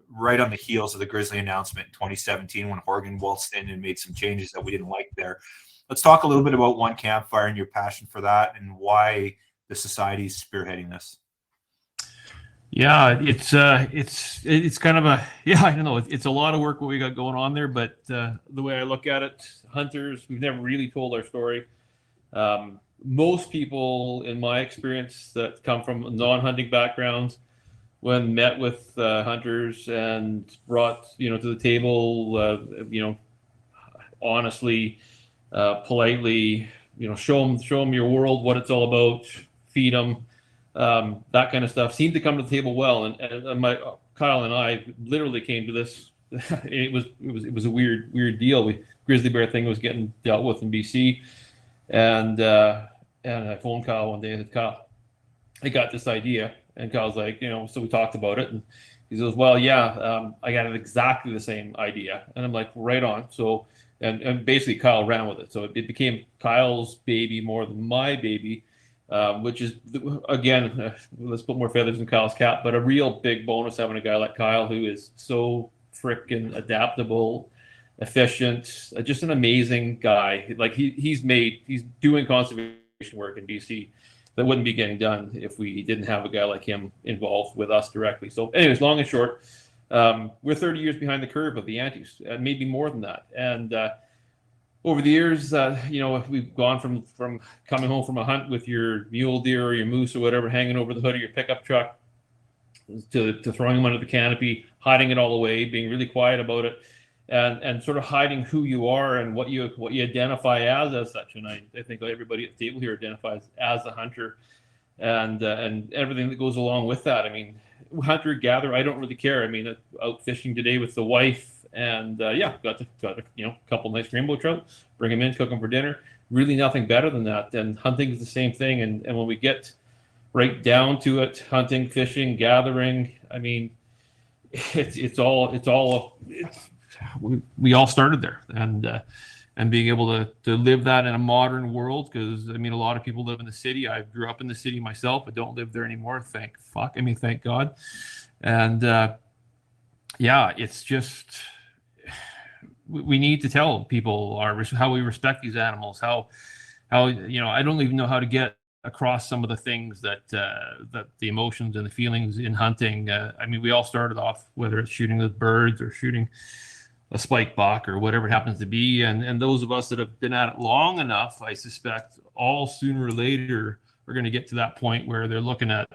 right on the heels of the Grizzly announcement in 2017, when Horgan waltzed in and made some changes that we didn't like there. Let's talk a little bit about One Campfire and your passion for that, and why the society is spearheading this. Yeah, it's kind of I don't know. It's a lot of work what we got going on there, but the way I look at it, hunters, we've never really told our story. Most people, in my experience, that come from non-hunting backgrounds, when met with hunters and brought to the table, honestly, politely, show them your world, what it's all about, feed them. That kind of stuff seemed to come to the table well, and my Kyle and I literally came to this it was a weird deal. Grizzly bear thing was getting dealt with in BC, and I phoned Kyle one day and said, Kyle, I got this idea. And Kyle's like, so we talked about it, and he goes, well, yeah, I got exactly the same idea. And I'm like, right on. So, and basically Kyle ran with it. So it became Kyle's baby more than my baby, which is, again, let's put more feathers in Kyle's cap, but a real big bonus having a guy like Kyle who is so freaking adaptable, efficient, just an amazing guy. Like he's doing conservation work in BC that wouldn't be getting done if we didn't have a guy like him involved with us directly. So anyways, long and short, we're 30 years behind the curve of the Antis, maybe more than that. And over the years, we've gone from coming home from a hunt with your mule deer or your moose or whatever hanging over the hood of your pickup truck to throwing them under the canopy, hiding it all away, being really quiet about it, and sort of hiding who you are and what you identify as such. And I think everybody at the table here identifies as a hunter, and everything that goes along with that. I mean, hunter gatherer, I don't really care. I mean, out fishing today with the wife, and got a couple nice rainbow trout, bring them in, cook them for dinner. Really nothing better than that. And hunting is the same thing. And when we get right down to it, hunting, fishing, gathering, I mean, we all started there, and being able to live that in a modern world, because I mean, a lot of people live in the city. I grew up in the city myself, but don't live there anymore. Thank God. And it's just, we need to tell people how we respect these animals, how I don't even know how to get across some of the things that the emotions and the feelings in hunting. I mean, we all started off, whether it's shooting with birds or shooting a spike buck or whatever it happens to be. And those of us that have been at it long enough, I suspect all sooner or later are going to get to that point where they're looking at,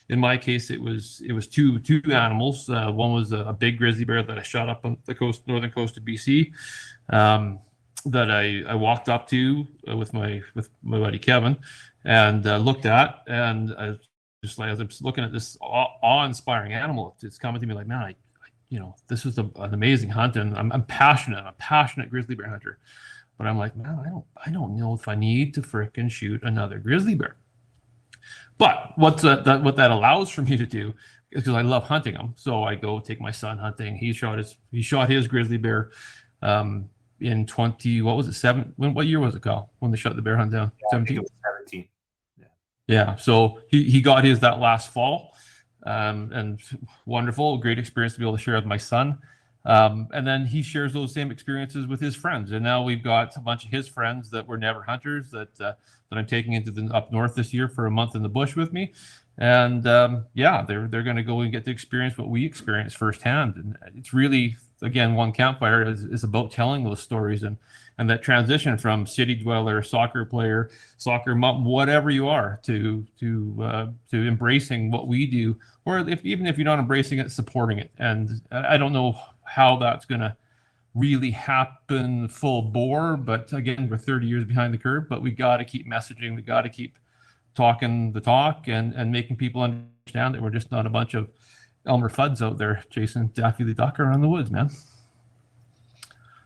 in my case, it was two animals. One was a big grizzly bear that I shot up on the northern coast of BC, that I walked up to with my buddy Kevin, and looked at, and I just like, as I'm looking at this awe-inspiring animal, it's coming to me like, man, this is an amazing hunt, and I'm passionate. I'm a passionate grizzly bear hunter, but I'm like, man, I don't know if I need to frickin' shoot another grizzly bear. But what that allows for me to do is, because I love hunting them, so I go take my son hunting. He shot his grizzly bear in 20, what was it, what year was it, Kyle, when they shut the bear hunt down? 17? It was 17. Yeah, so he got his that last fall, and wonderful, great experience to be able to share with my son. And then he shares those same experiences with his friends, and now we've got a bunch of his friends that were never hunters that I'm taking into the up north this year for a month in the bush with me, and they're going to go and get to experience what we experienced firsthand. And it's really, again, one campfire is about telling those stories, and that transition from city dweller, soccer player, soccer mom, whatever you are, to embracing what we do, or even if you're not embracing it, supporting it. And I don't know how that's going to really happen full bore, but again, we're 30 years behind the curve, but we got to keep messaging, we got to keep talking the talk, and making people understand that we're just not a bunch of Elmer Fuds out there chasing Daffy the Duck around the woods, man.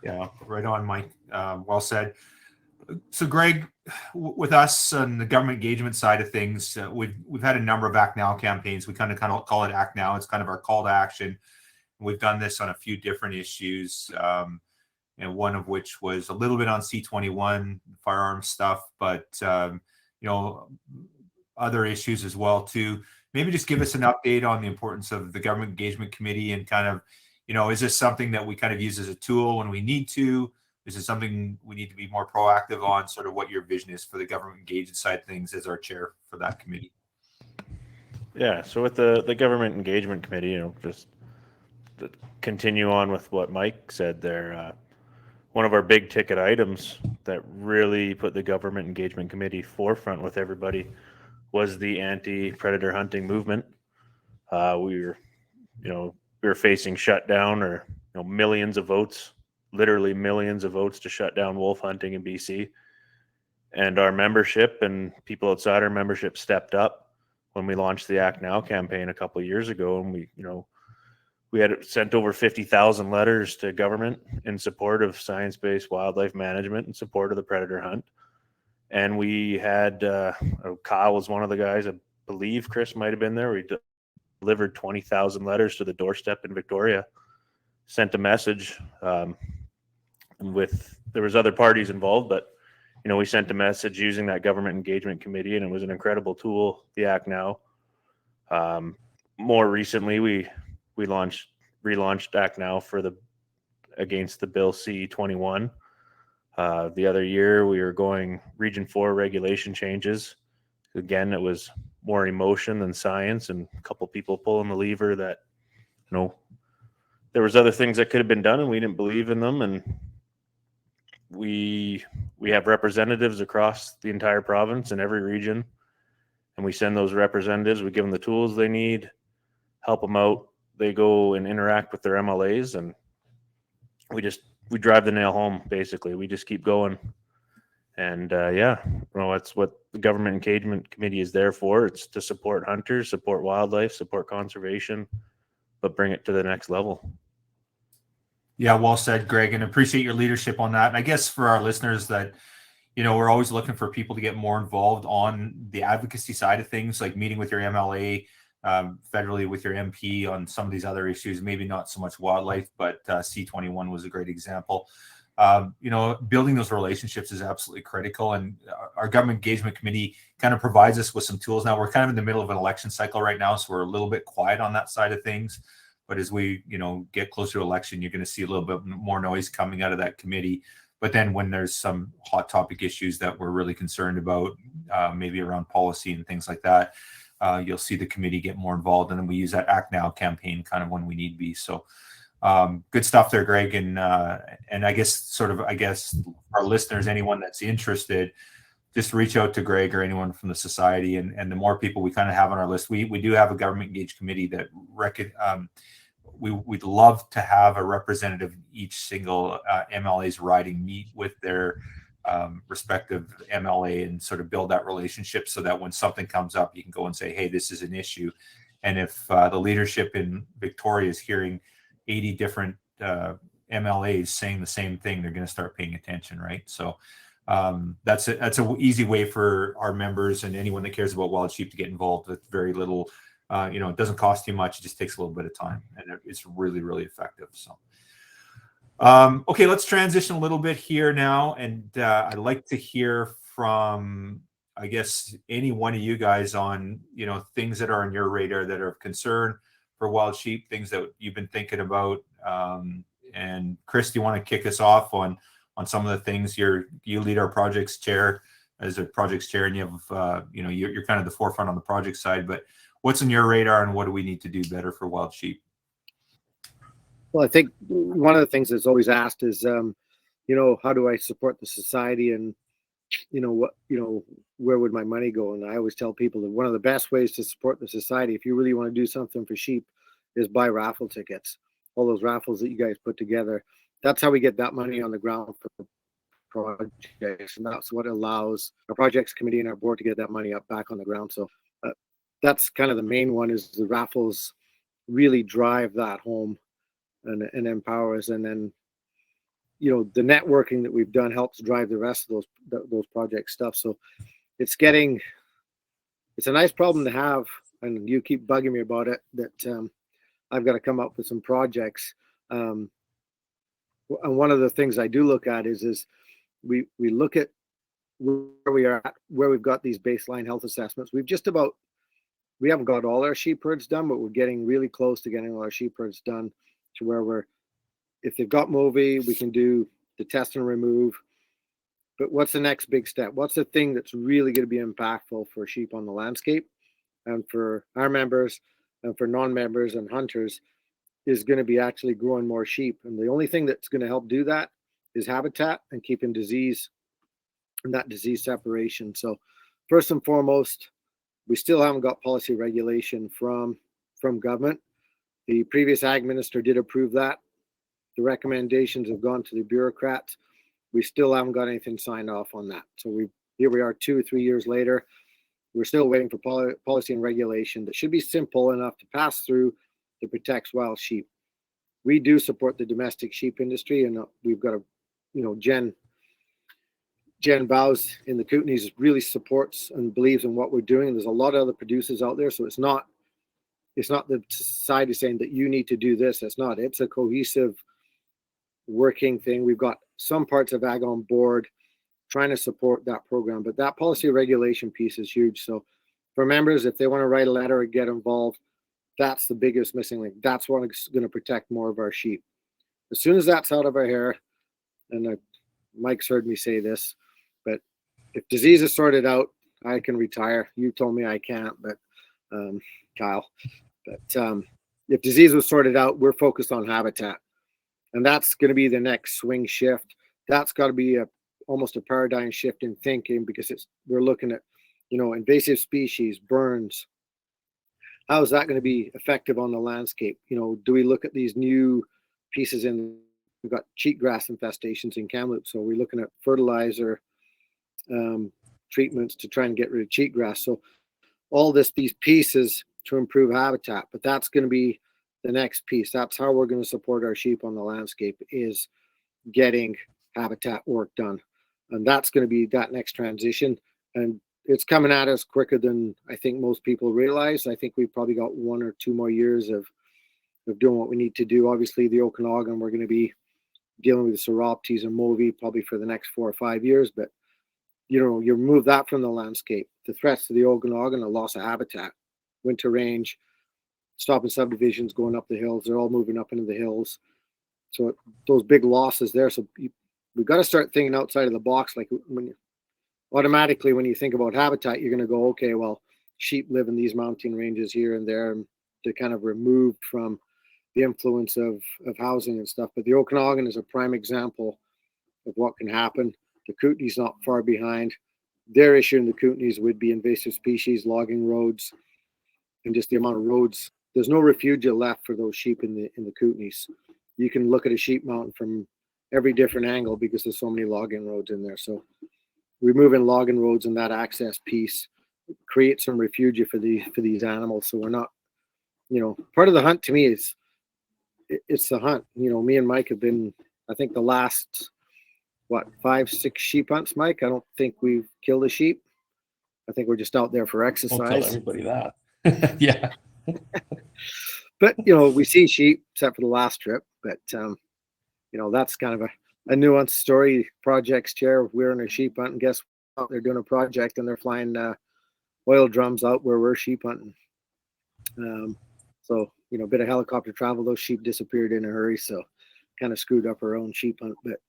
Yeah, right on, Mike. Well said. So, Greg, with us on the government engagement side of things, we've had a number of Act Now campaigns. We kind of call it Act Now. It's kind of our call to action. We've done this on a few different issues, and one of which was a little bit on C21 firearms stuff, but other issues as well too. Maybe just give us an update on the importance of the Government Engagement Committee, and kind of, is this something that we kind of use as a tool when we need to? Is it something we need to be more proactive on? Sort of what your vision is for the government engagement side of things as our chair for that committee. Yeah, so with the Government Engagement Committee, just to continue on with what Mike said there, one of our big ticket items that really put the Government Engagement Committee forefront with everybody was the anti-predator hunting movement. We were facing shutdown, or millions of votes, literally millions of votes to shut down wolf hunting in BC. And our membership and people outside our membership stepped up when we launched the Act Now campaign a couple of years ago, and we we had sent over 50,000 letters to government in support of science-based wildlife management, in support of the predator hunt. And we had, Kyle was one of the guys, I believe Chris might have been there. We delivered 20,000 letters to the doorstep in Victoria, sent a message there was other parties involved, but we sent a message using that government engagement committee, and it was an incredible tool, the Act Now. More recently, we relaunched Act Now against the Bill C-21. The other year, we were going Region 4 regulation changes. Again, it was more emotion than science, and a couple people pulling the lever that, there was other things that could have been done, and we didn't believe in them. And we have representatives across the entire province in every region, and we send those representatives. We give them the tools they need, help them out. They go and interact with their MLAs, and we drive the nail home. Basically, we just keep going. And that's what the government engagement committee is there for. It's to support hunters, support wildlife, support conservation, but bring it to the next level. Yeah, well said, Greg, and appreciate your leadership on that. And I guess for our listeners that, we're always looking for people to get more involved on the advocacy side of things, like meeting with your MLA, federally with your MP on some of these other issues, maybe not so much wildlife, but C-21 was a great example. Building those relationships is absolutely critical. And our government engagement committee kind of provides us with some tools. Now we're kind of in the middle of an election cycle right now, so we're a little bit quiet on that side of things. But as we, get closer to election, you're going to see a little bit more noise coming out of that committee. But then when there's some hot topic issues that we're really concerned about, maybe around policy and things like that, you'll see the committee get more involved. And then we use that Act Now campaign kind of when we need be. So good stuff there, Greg. And I guess our listeners, anyone that's interested, just reach out to Greg or anyone from the society. And the more people we kind of have on our list, we do have a government engaged committee that we'd love to have a representative in each single MLA's riding meet with their respective MLA and sort of build that relationship so that when something comes up, you can go and say, hey, this is an issue. And if the leadership in Victoria is hearing 80 different MLAs saying the same thing, they're going to start paying attention, right? So that's an easy way for our members and anyone that cares about wild sheep to get involved with very little. It doesn't cost you much. It just takes a little bit of time, and it's really, really effective. So, okay, let's transition a little bit here now, and I'd like to hear from, I guess, any one of you guys on, things that are on your radar that are of concern for wild sheep, things that you've been thinking about. And Chris, do you want to kick us off on some of the things? You lead our projects chair as a projects chair, and you have, you're kind of the forefront on the project side, but what's on your radar and what do we need to do better for wild sheep? Well, I think one of the things that's always asked is, how do I support the society, and where would my money go? And I always tell people that one of the best ways to support the society, if you really want to do something for sheep, is buy raffle tickets. All those raffles that you guys put together. That's how we get that money on the ground for the projects, and that's what allows our projects committee and our board to get that money back on the ground. So that's kind of the main one, is the raffles really drive that home and empower us. And then, the networking that we've done helps drive the rest of those project stuff. So it's a nice problem to have, and you keep bugging me about it, that I've got to come up with some projects. And one of the things I do look at is we look at where we are at, where we've got these baseline health assessments. We haven't got all our sheep herds done, but we're getting really close to getting all our sheep herds done to where if they've got MOVI, we can do the test and remove. But what's the next big step? What's the thing that's really going to be impactful for sheep on the landscape, and for our members and for non-members and hunters, is going to be actually growing more sheep. And the only thing that's going to help do that is habitat and keeping disease and that disease separation. So first and foremost, we still haven't got policy regulation from government. The previous ag minister did approve that. The recommendations have gone to the bureaucrats. We still haven't got anything signed off on that. So here we are 2 or 3 years later. We're still waiting for policy and regulation that should be simple enough to pass through that protects wild sheep. we do support the domestic sheep industry, and we've got Jen Bows in the Kootenays really supports and believes in what we're doing. There's a lot of other producers out there, so it's not the society saying that you need to do this. It's a cohesive working thing. We've got some parts of ag on board trying to support that program, but that policy regulation piece is huge. So for members, if they want to write a letter or get involved, that's the biggest missing link. That's what's going to protect more of our sheep. As soon as that's out of our hair, and Mike's heard me say this, but if disease is sorted out, I can retire. You told me I can't, but Kyle, but if disease was sorted out, we're focused on habitat, and that's going to be the next swing shift. That's got to be almost a paradigm shift in thinking, because we're looking at, invasive species, burns. How is that going to be effective on the landscape? Do we look at these new pieces we've got cheatgrass infestations in Kamloops, so we're looking at fertilizer treatments to try and get rid of cheatgrass. So all these pieces to improve habitat, but that's going to be the next piece. That's how we're going to support our sheep on the landscape, is getting habitat work done. And that's going to be that next transition. And it's coming at us quicker than I think most people realize. I think we've probably got 1 or 2 more years of doing what we need to do. Obviously, the Okanagan, we're going to be dealing with the Sauroptes and Movi probably for the next 4 or 5 years. But, you remove that from the landscape. The threats to the Okanagan, the loss of habitat, winter range, stopping subdivisions going up the hills. They're all moving up into the hills. So those big losses there. So we've got to start thinking outside of the box. Like when you think about habitat, you're going to go, okay, well, sheep live in these mountain ranges here and there, and they're kind of removed from the influence of housing and stuff. But the Okanagan is a prime example of what can happen. The Kootenays not far behind. Their issue in the Kootenays would be invasive species, logging roads, and just the amount of roads. There's no refugia left for those sheep in the Kootenays. You can look at a sheep mountain from every different angle because there's so many logging roads in there. So removing logging roads and that access piece create some refugia for these animals. So we're not, part of the hunt to me is it's the hunt. Me and Mike have been, I think the last 5-6 sheep hunts, Mike. I don't think we've killed a sheep. I think we're just out there for exercise. Don't tell everybody that. Yeah. But we see sheep except for the last trip. But that's kind of a nuanced story. Projects chair. We're in a sheep hunt, and guess what? They're doing a project and they're flying oil drums out where we're sheep hunting. So a bit of helicopter travel. Those sheep disappeared in a hurry, so kind of screwed up our own sheep hunt. But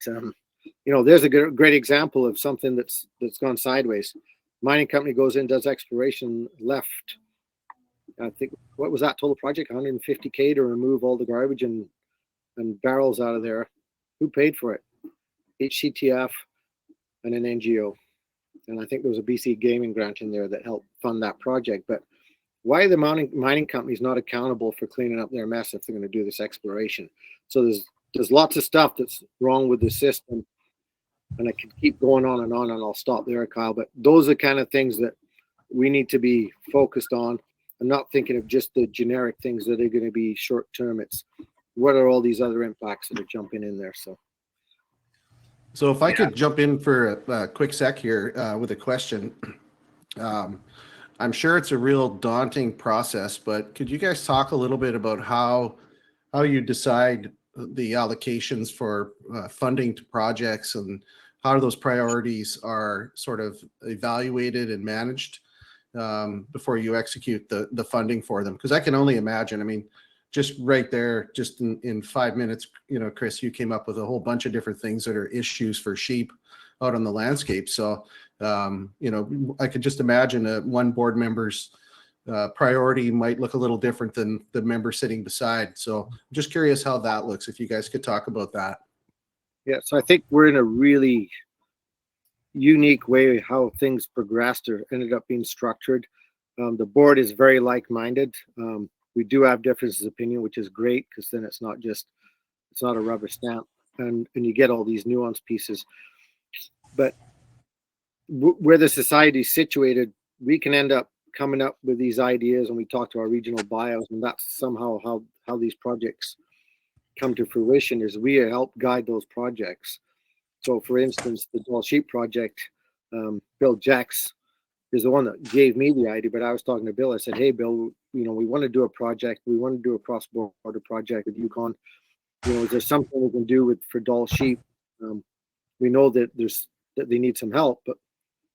there's a great example of something that's gone sideways. Mining company goes in, does exploration, left. I think, what was that total project? $150K to remove all the garbage and barrels out of there. Who paid for it? HCTF and an NGO. And I think there was a BC gaming grant in there that helped fund that project. But why are the mining companies not accountable for cleaning up their mess if they're going to do this exploration? So there's lots of stuff that's wrong with the system. And I could keep going on, and I'll stop there, Kyle. But those are kind of things that we need to be focused on. I'm not thinking of just the generic things that are going to be short term. It's what are all these other impacts that are jumping in there. So if I could jump in for a quick sec here with a question. I'm sure it's a real daunting process, but could you guys talk a little bit about how you decide the allocations for funding to projects, and how those priorities are sort of evaluated and managed before you execute the funding for them? Because I can only imagine, just right there, just in 5 minutes, Chris, you came up with a whole bunch of different things that are issues for sheep out on the landscape. So, I could just imagine one board member's priority might look a little different than the member sitting beside. So I'm just curious how that looks, if you guys could talk about that. Yeah, so I think we're in a really unique way how things progressed or ended up being structured. The board is very like-minded. We do have differences of opinion, which is great, because then it's not a rubber stamp, and you get all these nuance pieces. But where the society is situated, we can end up coming up with these ideas, and we talk to our regional bios, and that's somehow how these projects come to fruition is we help guide those projects. So, for instance, the Dual Sheep project, Bill Jacks is the one that gave me the idea, but I was talking to Bill. I said, hey, Bill, we want to do a project. We want to do a cross-border project with Yukon. Is there something we can do for Dual Sheep? We know that they need some help, but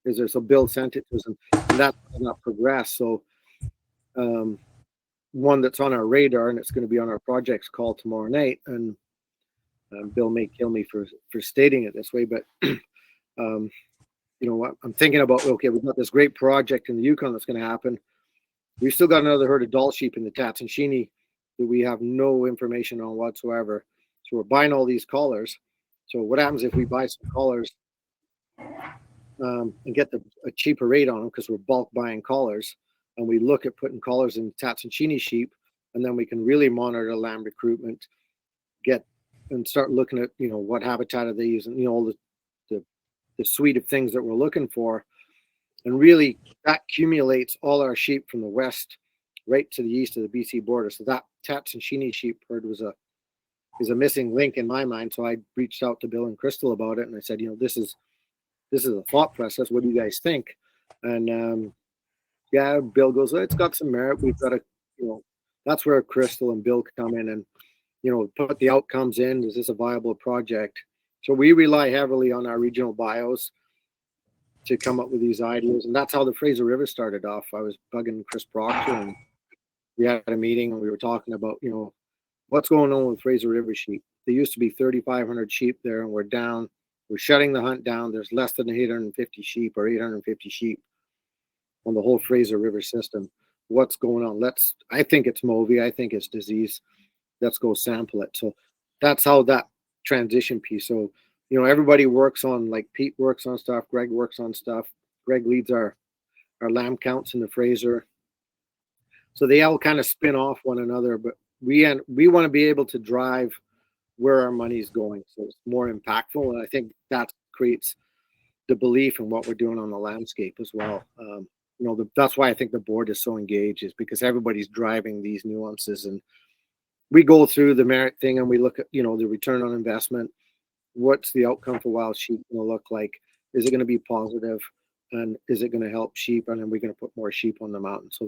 is there? So Bill sent it to us, and that has not progressed. So one that's on our radar, and it's going to be on our projects call tomorrow night. And Bill may kill me for stating it this way, but I'm thinking about, okay, we've got this great project in the Yukon that's going to happen. We've still got another herd of Dual Sheep in the Tatsunshini that we have no information on whatsoever. So we're buying all these collars. So what happens if we buy some collars and get a cheaper rate on them because we're bulk buying collars, and we look at putting collars in Tatsunshini sheep, and then we can really monitor lamb recruitment, and start looking at what habitat are they using, all the suite of things that we're looking for, and really that accumulates all our sheep from the west right to the east of the BC border. So that Tatsunshini sheep herd is a missing link in my mind. So I reached out to Bill and Crystal about it, and I said, this is a thought process. What do you guys think? And Bill goes, it's got some merit. We've got to, that's where Crystal and Bill come in and put the outcomes in. Is this a viable project? So we rely heavily on our regional bios to come up with these ideas. And that's how the Fraser River started off. I was bugging Chris Proctor, and we had a meeting, and we were talking about, what's going on with Fraser River sheep. There used to be 3,500 sheep there, and we're down. We're shutting the hunt down. There's less than 850 sheep or 850 sheep on the whole Fraser River system. What's going on? I think it's Movie. I think it's disease. Let's go sample it. So that's how that transition piece. So, everybody works on, like Pete works on stuff, Greg works on stuff. Greg leads our lamb counts in the Fraser. So they all kind of spin off one another, but we want to be able to drive where our money's going. So it's more impactful. And I think that creates the belief in what we're doing on the landscape as well. That's why I think the board is so engaged, is because everybody's driving these nuances, and we go through the merit thing and we look at, the return on investment. What's the outcome for wild sheep going to look like? Is it going to be positive? And is it going to help sheep? And then we're going to put more sheep on the mountain. So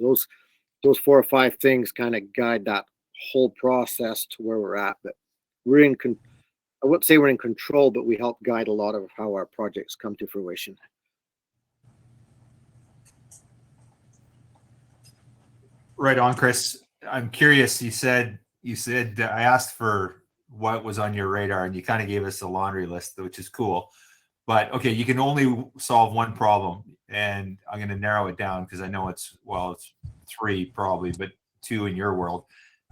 those 4 or 5 things kind of guide that whole process to where we're at. But I wouldn't say we're in control, but we help guide a lot of how our projects come to fruition. Right on, Chris. I'm curious. You said I asked for what was on your radar, and you kind of gave us a laundry list, which is cool. But okay, you can only solve one problem, and I'm going to narrow it down because I know it's 3 probably, but 2 in your world: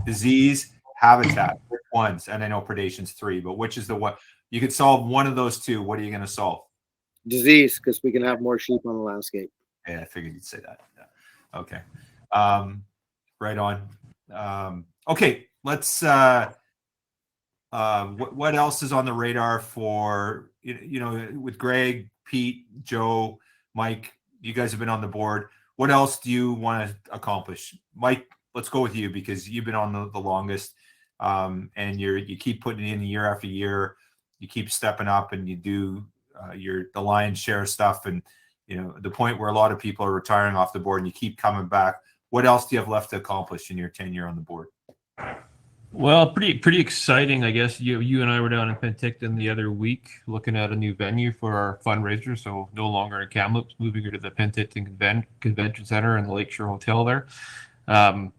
disease, habitat. Which ones? And I know predation's 3, but which is the one you could solve? One of those 2. What are you going to solve? Disease, because we can have more sheep on the landscape. Yeah, I figured you'd say that. Yeah. Okay. Right on. Okay, let's what else is on the radar for with Greg, Pete, Joe, Mike? You guys have been on the board. What else do you want to accomplish? Mike, let's go with you because you've been on the longest, and you keep putting in year after year. You keep stepping up, and you do the lion's share stuff, and the point where a lot of people are retiring off the board, and you keep coming back. What else do you have left to accomplish in your tenure on the board? Well, pretty exciting, I guess. You and I were down in Penticton the other week looking at a new venue for our fundraiser. So no longer in Kamloops, moving her to the Penticton Convention Center and the Lakeshore Hotel there.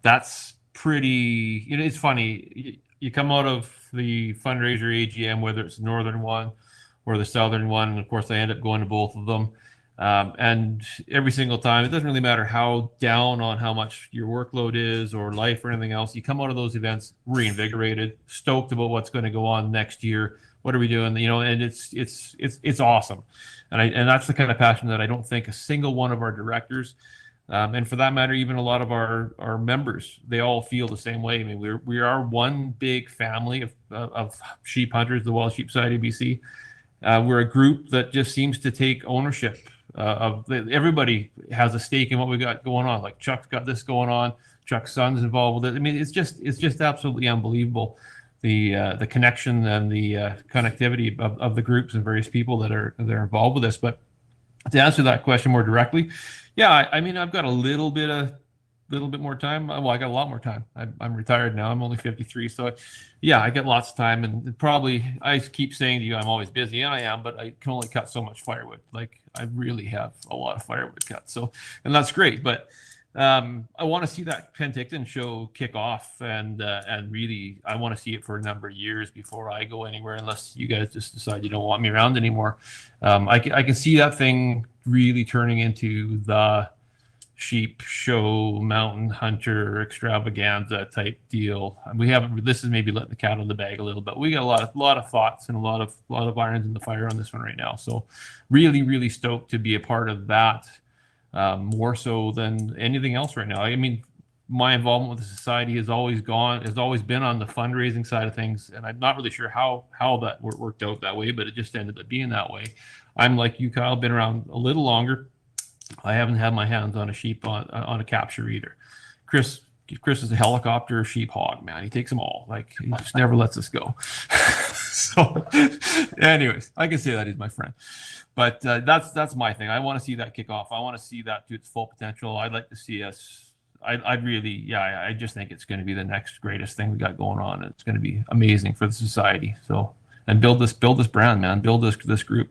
That's pretty. It's funny. You come out of the fundraiser AGM, whether it's the northern one or the southern one, and of course I end up going to both of them. And every single time, it doesn't really matter how down on how much your workload is or life or anything else, you come out of those events reinvigorated, stoked about what's going to go on next year. What are we doing? And it's awesome. And that's the kind of passion that I don't think a single one of our directors, and for that matter, even a lot of our members, they all feel the same way. I mean, we are one big family of sheep hunters, the Wild Sheep Society of BC. We're a group that just seems to take ownership. Everybody has a stake in what we got going on. Like Chuck's got this going on. Chuck's son's involved with it. I mean, it's just absolutely unbelievable the connection and the connectivity of the groups and various people that are involved with this. But to answer that question more directly, yeah, I mean, I've got a little bit more time. Well, I got a lot more time. I'm retired now. I'm only 53, so yeah, I get lots of time. And probably, I keep saying to you, I'm always busy, and I am, but I can only cut so much firewood. Like, I really have a lot of firewood cut. So, and that's great, but I want to see that Penticton show kick off, and really, I want to see it for a number of years before I go anywhere, unless you guys just decide you don't want me around anymore. I can see that thing really turning into the sheep show, mountain hunter extravaganza type deal. We haven't. This is maybe letting the cat out of the bag a little bit. We got a lot of thoughts and a lot of irons in the fire on this one right now. So, really stoked to be a part of that. More so than anything else right now. I mean, my involvement with the society has always been on the fundraising side of things, and I'm not really sure how that worked out that way, but it just ended up being that way. I'm like you, Kyle, been around a little longer. I haven't had my hands on a sheep on a capture either. Chris is a helicopter sheep hog, man. He takes them all. Like, he just never lets us go. So, anyways, I can say that he's my friend. But that's my thing. I want to see that kick off. I want to see that to its full potential. I'd like to see us. I just think it's going to be the next greatest thing we got going on. It's going to be amazing for the society. So, and build this brand, man. Build this group.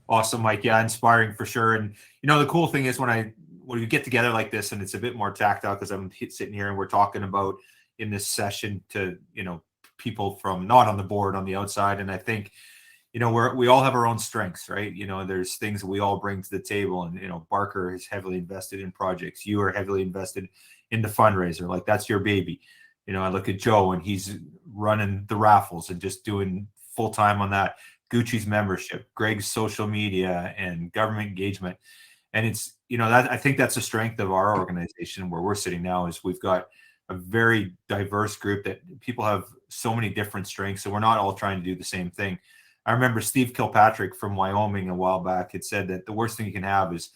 Awesome, Mike. Yeah, inspiring for sure. And the cool thing is when we get together like this, and it's a bit more tactile because I'm sitting here and we're talking about in this session to people from not on the board, on the outside, and I think we all have our own strengths, right? There's things that we all bring to the table, and Barker is heavily invested in projects. You are heavily invested in the fundraiser, like that's your baby. I look at Joe and he's running the raffles and just doing full time on that. Gucci's membership, Greg's social media and government engagement. And it's, that I think that's the strength of our organization where we're sitting now, is we've got a very diverse group that people have so many different strengths. So we're not all trying to do the same thing. I remember Steve Kilpatrick from Wyoming a while back had said that the worst thing you can have is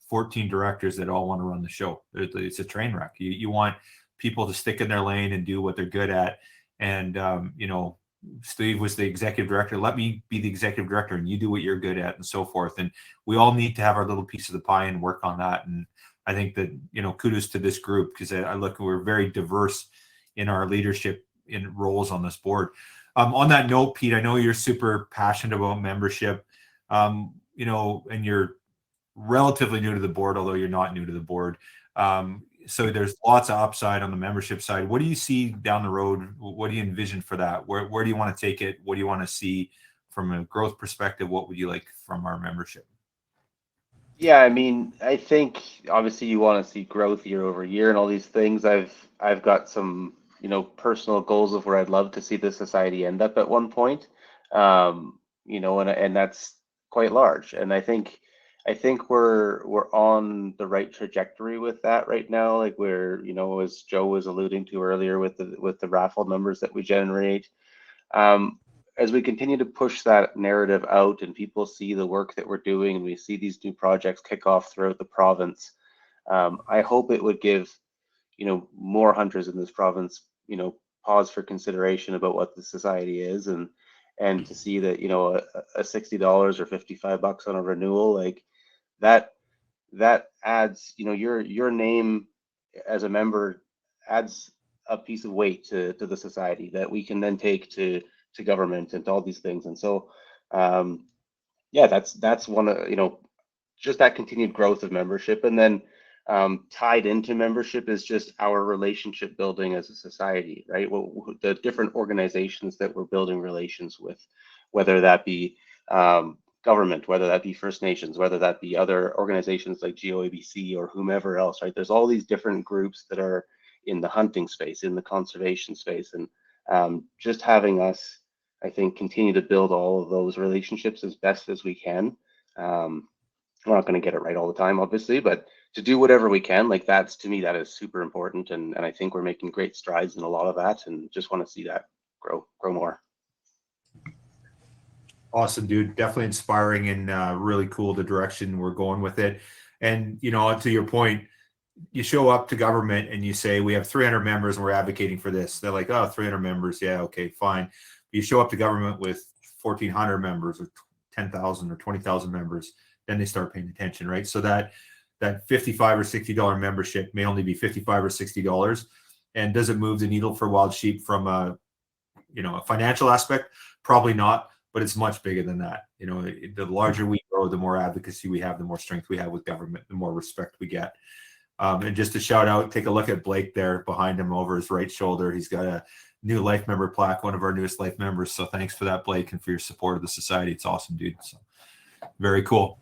14 directors that all want to run the show. It's a train wreck. You want people to stick in their lane and do what they're good at. And, Steve was the executive director. Let me be the executive director and you do what you're good at, and so forth. And we all need to have our little piece of the pie and work on that. And I think that, kudos to this group, because we're very diverse in our leadership in roles on this board. On that note, Pete, I know you're super passionate about membership, and you're relatively new to the board, although you're not new to the board. So there's lots of upside on the membership side. What do you see down the road? What do you envision for that? Where do you want to take it? What do you want to see from a growth perspective? What would you like from our membership? Yeah, I mean, I think obviously you want to see growth year over year and all these things. I've got some, personal goals of where I'd love to see the society end up at one point. And that's quite large. And I think we're on the right trajectory with that right now. Like we're, as Joe was alluding to earlier with the raffle numbers that we generate. As we continue to push that narrative out and people see the work that we're doing and we see these new projects kick off throughout the province, I hope it would give, more hunters in this province, pause for consideration about what the society is, and to see that, a $60 or $55 on a renewal, like that adds, your name as a member adds a piece of weight to the society that we can then take to government and to all these things. And so that's one of, just that continued growth of membership. And then tied into membership is just our relationship building as a society, right? The different organizations that we're building relations with, whether that be government, whether that be First Nations, whether that be other organizations like GOABC or whomever else, right? There's all these different groups that are in the hunting space, in the conservation space, and just having us, I think, continue to build all of those relationships as best as we can. We're not going to get it right all the time, obviously, but to do whatever we can, like to me, that is super important. And I think we're making great strides in a lot of that, and just want to see that grow more. Awesome, dude. Definitely inspiring and really cool the direction we're going with it. And, to your point, you show up to government and you say, we have 300 members and we're advocating for this. They're like, oh, 300 members. Yeah. Okay, fine. You show up to government with 1,400 members or 10,000 or 20,000 members, then they start paying attention, right? So that $55 or $60 membership may only be $55 or $60. And does it move the needle for wild sheep from a financial aspect? Probably not, but it's much bigger than that. The larger we grow, the more advocacy we have, the more strength we have with government, the more respect we get. And just to shout out, take a look at Blake there behind him over his right shoulder. He's got a new life member plaque, one of our newest life members. So thanks for that, Blake, and for your support of the society. It's awesome, dude. So very cool.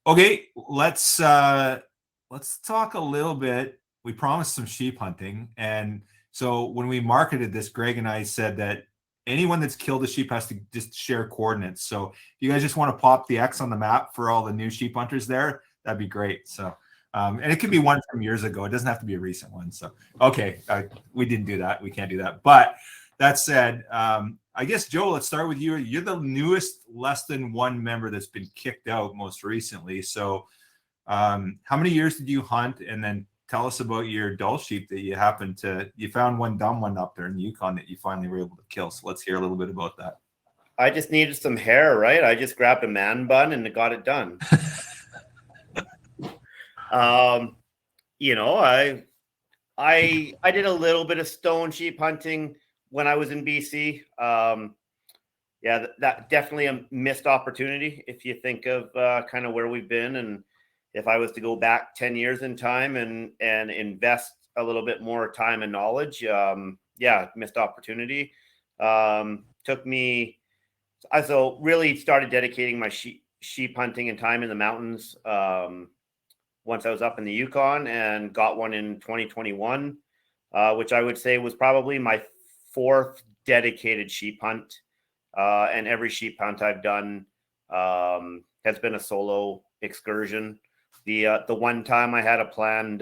Okay, let's talk a little bit. We promised some sheep hunting. And so when we marketed this, Greg and I said that anyone that's killed a sheep has to just share coordinates. So if you guys just want to pop the X on the map for all the new sheep hunters there, that'd be great. So, and it could be one from years ago. It doesn't have to be a recent one. So, okay, we didn't do that. We can't do that. But that said, I guess, Joe, let's start with you. You're the newest less than one member that's been kicked out most recently. So how many years did you hunt? And then tell us about your Dall sheep that you found one dumb one up there in the Yukon that you finally were able to kill. So let's hear a little bit about that. I just needed some hair, right? I just grabbed a man bun and got it done. I did a little bit of stone sheep hunting when I was in BC. That definitely a missed opportunity if you think of kind of where we've been. And if I was to go back 10 years in time and invest a little bit more time and knowledge, missed opportunity. Took me, so really started dedicating my sheep hunting and time in the mountains once I was up in the Yukon, and got one in 2021, which I would say was probably my fourth dedicated sheep hunt. And every sheep hunt I've done has been a solo excursion. The one time I had a planned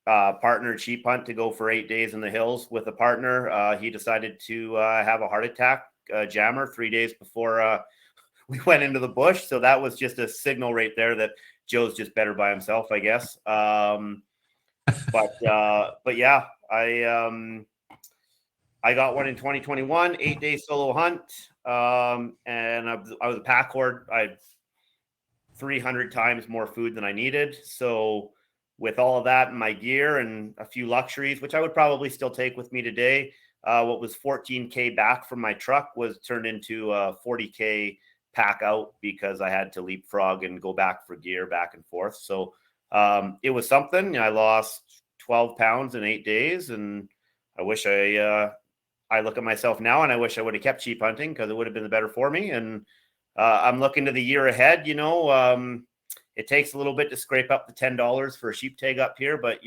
partnered sheep hunt to go for 8 days in the hills with a partner, he decided to have a heart attack, jammer, 3 days before we went into the bush. So that was just a signal right there that Joe's just better by himself, I guess. But yeah, I got one in 2021, 8-day solo hunt. And I was a pack horde. I had 300 times more food than I needed. So with all of that in my gear and a few luxuries, which I would probably still take with me today, what was 14K back from my truck was turned into a 40K pack out because I had to leapfrog and go back for gear back and forth. So it was something. I lost 12 pounds in 8 days, and I wish I look at myself now and I wish I would have kept sheep hunting because it would have been better for me. And I'm looking to the year ahead. It takes a little bit to scrape up the $10 for a sheep tag up here, but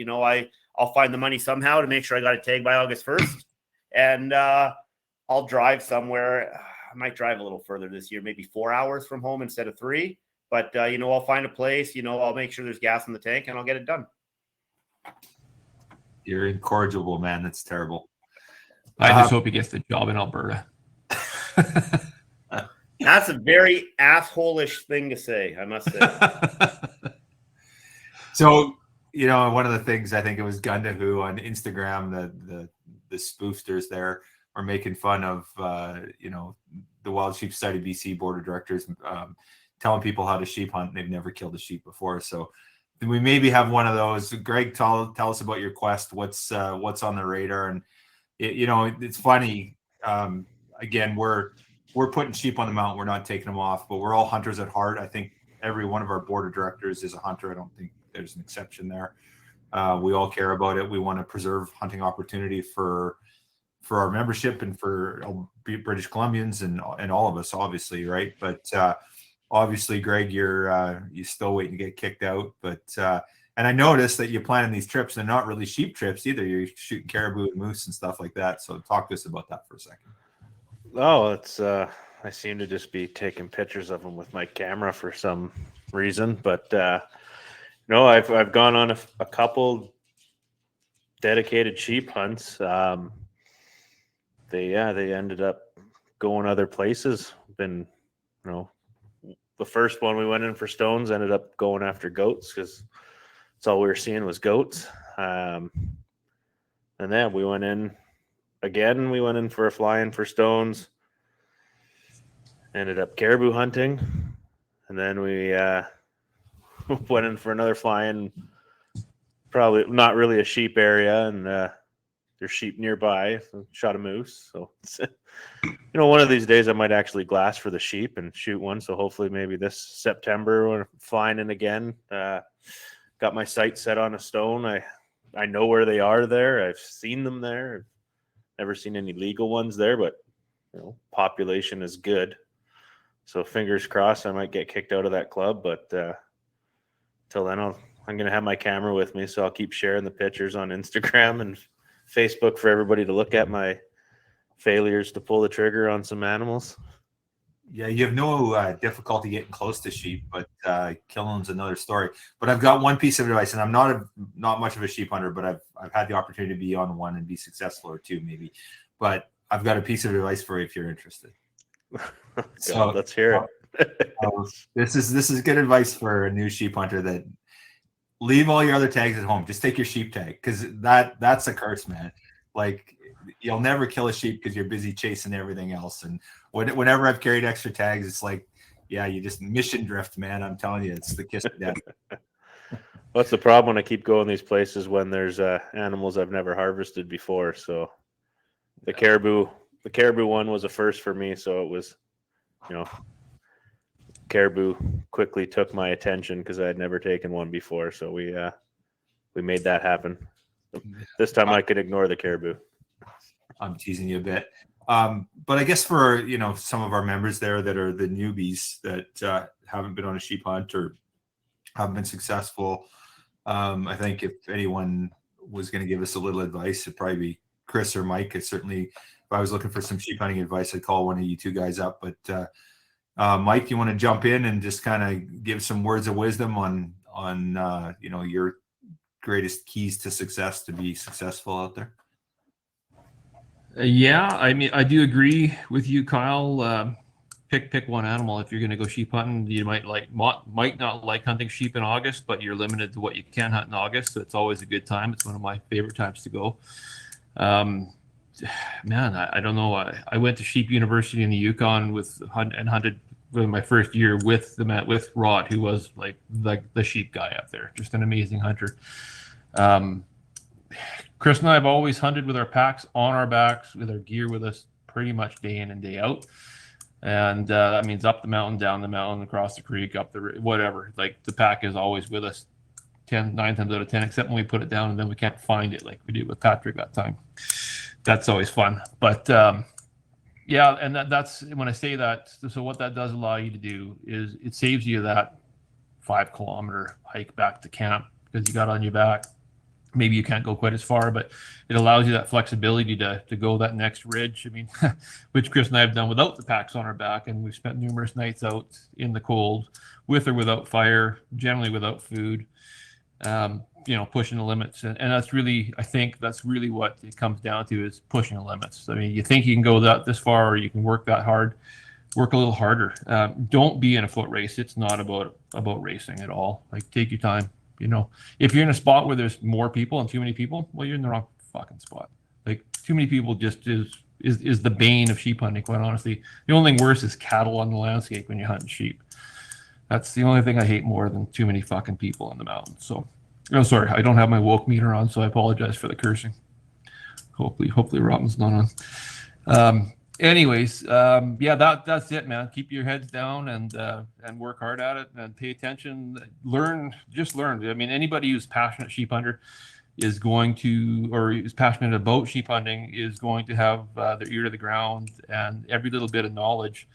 I'll find the money somehow to make sure I got a tag by August 1st. And I'll drive somewhere. I might drive a little further this year, maybe 4 hours from home instead of 3. But I'll find a place. I'll make sure there's gas in the tank, and I'll get it done. You're incorrigible, man. That's terrible. I just hope he gets the job in Alberta. That's a very asshole-ish thing to say, I must say. So, one of the things, I think it was Gundahoo on Instagram, the spoofsters there are making fun of, the Wild Sheep Society BC board of directors, telling people how to sheep hunt. And they've never killed a sheep before. So we maybe have one of those. Greg, tell us about your quest. What's on the radar? And it's funny. Again, we're putting sheep on the mountain. We're not taking them off, but we're all hunters at heart. I think every one of our board of directors is a hunter. I don't think there's an exception there. We all care about it. We want to preserve hunting opportunity for our membership and for British Columbians and all of us, obviously, right? But obviously, Greg, you're still waiting to get kicked out. But and I noticed that you're planning these trips. They're not really sheep trips either. You're shooting caribou and moose and stuff like that. So talk to us about that for a second. Oh, it's I seem to just be taking pictures of them with my camera for some reason, but no, I've gone on a couple dedicated sheep hunts. They ended up going other places. The first one we went in for stones ended up going after goats because that's all we were seeing was goats. And then we went in again. We went in for a fly-in for stones. Ended up caribou hunting, and then we went in for another fly-in. Probably not really a sheep area, and there's sheep nearby. So shot a moose. So, one of these days I might actually glass for the sheep and shoot one. So hopefully maybe this September we're flying in again. Got my sight set on a stone. I know where they are there. I've seen them there. I've never seen any legal ones there, but population is good. So fingers crossed I might get kicked out of that club, but till then I'm going to have my camera with me, so I'll keep sharing the pictures on Instagram and Facebook for everybody to look at my failures to pull the trigger on some animals. Yeah, you have no difficulty getting close to sheep, but killing's another story. But I've got one piece of advice, and I'm not much of a sheep hunter, but I've had the opportunity to be on one and be successful, or two maybe. But I've got a piece of advice for you if you're interested. So let's hear it. This is good advice for a new sheep hunter, that leave all your other tags at home. Just take your sheep tag, because that's a curse, man. Like, you'll never kill a sheep because you're busy chasing everything else. And whenever I've carried extra tags, it's like, yeah, you just mission drift, man. I'm telling you, it's the kiss of death. What's the problem when I keep going these places when there's animals I've never harvested before? So the caribou one was a first for me. So it was, caribou quickly took my attention because I had never taken one before. So we made that happen. This time I could ignore the caribou. I'm teasing you a bit. But I guess for, some of our members there that are the newbies that haven't been on a sheep hunt or haven't been successful, I think if anyone was going to give us a little advice, it'd probably be Chris or Mike. Certainly, if I was looking for some sheep hunting advice, I'd call one of you two guys up. But Mike, you want to jump in and just kind of give some words of wisdom on your greatest keys to success to be successful out there? Yeah, I mean, I do agree with you, Kyle. Pick one animal. If you're going to go sheep hunting, you might not like hunting sheep in August, but you're limited to what you can hunt in August. So it's always a good time. It's one of my favorite times to go. Man, I don't know. I went to Sheep University in the Yukon and hunted in my first year with Rod, who was like the sheep guy up there. Just an amazing hunter. Chris and I have always hunted with our packs on our backs, with our gear with us pretty much day in and day out. And that means up the mountain, down the mountain, across the creek, up the whatever. Like, the pack is always with us 9 times out of 10, except when we put it down and then we can't find it, like we did with Patrick that time. That's always fun. But yeah, and that's when I say that. So what that does allow you to do is it saves you that 5-kilometer hike back to camp, because you got on your back. Maybe you can't go quite as far, but it allows you that flexibility to go that next ridge. I mean, which Chris and I have done without the packs on our back, and we've spent numerous nights out in the cold, with or without fire, generally without food, pushing the limits. And that's really, I think that's really what it comes down to, is pushing the limits. I mean, you think you can go this far, or you can work that hard, work a little harder. Don't be in a foot race. It's not about racing at all. Like, take your time. If you're in a spot where there's more people and too many people, well, you're in the wrong fucking spot. Like, too many people just is the bane of sheep hunting, quite honestly. The only thing worse is cattle on the landscape when you're hunting sheep. That's the only thing I hate more than too many fucking people in the mountains. So, sorry, I don't have my woke meter on, so I apologize for the cursing. Hopefully Robin's not on. Anyways, yeah, that's it, man. Keep your heads down and work hard at it, and pay attention. Just learn. I mean, anybody who's passionate sheep hunter is going to, or is passionate about sheep hunting, is going to have their ear to the ground, and every little bit of knowledge,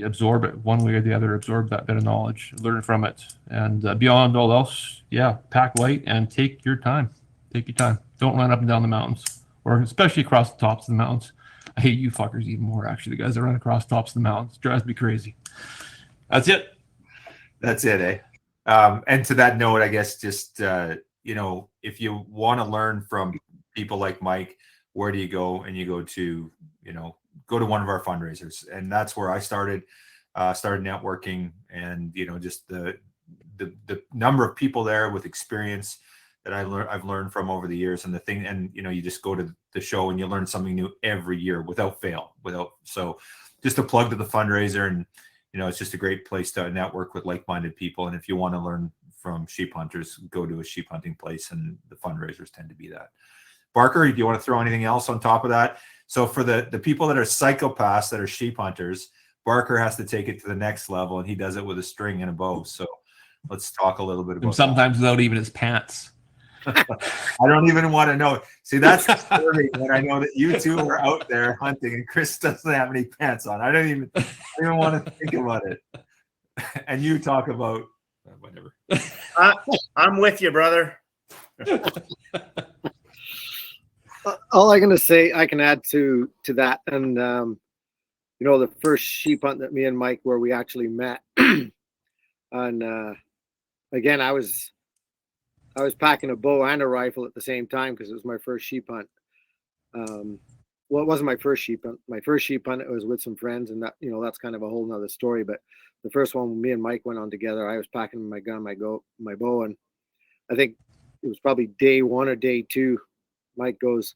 absorb it one way or the other. Absorb that bit of knowledge, learn from it, and beyond all else, yeah, pack light and take your time. Take your time. Don't run up and down the mountains, or especially across the tops of the mountains. I hate you fuckers even more, actually. The guys that run across tops of the mountains. Drives me crazy. That's it. That's it, eh? And to that note, I guess just, if you want to learn from people like Mike, where do you go? And you go to, go to one of our fundraisers. And that's where I started networking, and, just the the number of people there with experience that I've learned from over the years, and you just go to the show and you learn something new every year without fail. So just a plug to the fundraiser, and it's just a great place to network with like-minded people. And if you want to learn from sheep hunters, go to a sheep hunting place, and the fundraisers tend to be that. Barker, do you want to throw anything else on top of that? So for the people that are psychopaths that are sheep hunters, Barker has to take it to the next level, and he does it with a string and a bow. So let's talk a little bit about And sometimes without even his pants. I don't even want to know. See, that's disturbing when I know that you two are out there hunting and Chris doesn't have any pants on. I don't even want to think about it. And you talk about whatever. I'm with you, brother. All I'm going to say, I can add to that. And, the first sheep hunt that me and Mike, where we actually met, and again, I was packing a bow and a rifle at the same time because it was my first sheep hunt. Well, it wasn't my first sheep hunt. My first sheep hunt, it was with some friends, and that, that's kind of a whole nother story. But the first one, me and Mike went on together. I was packing my gun, my bow, and I think it was probably day 1 or day 2. Mike goes,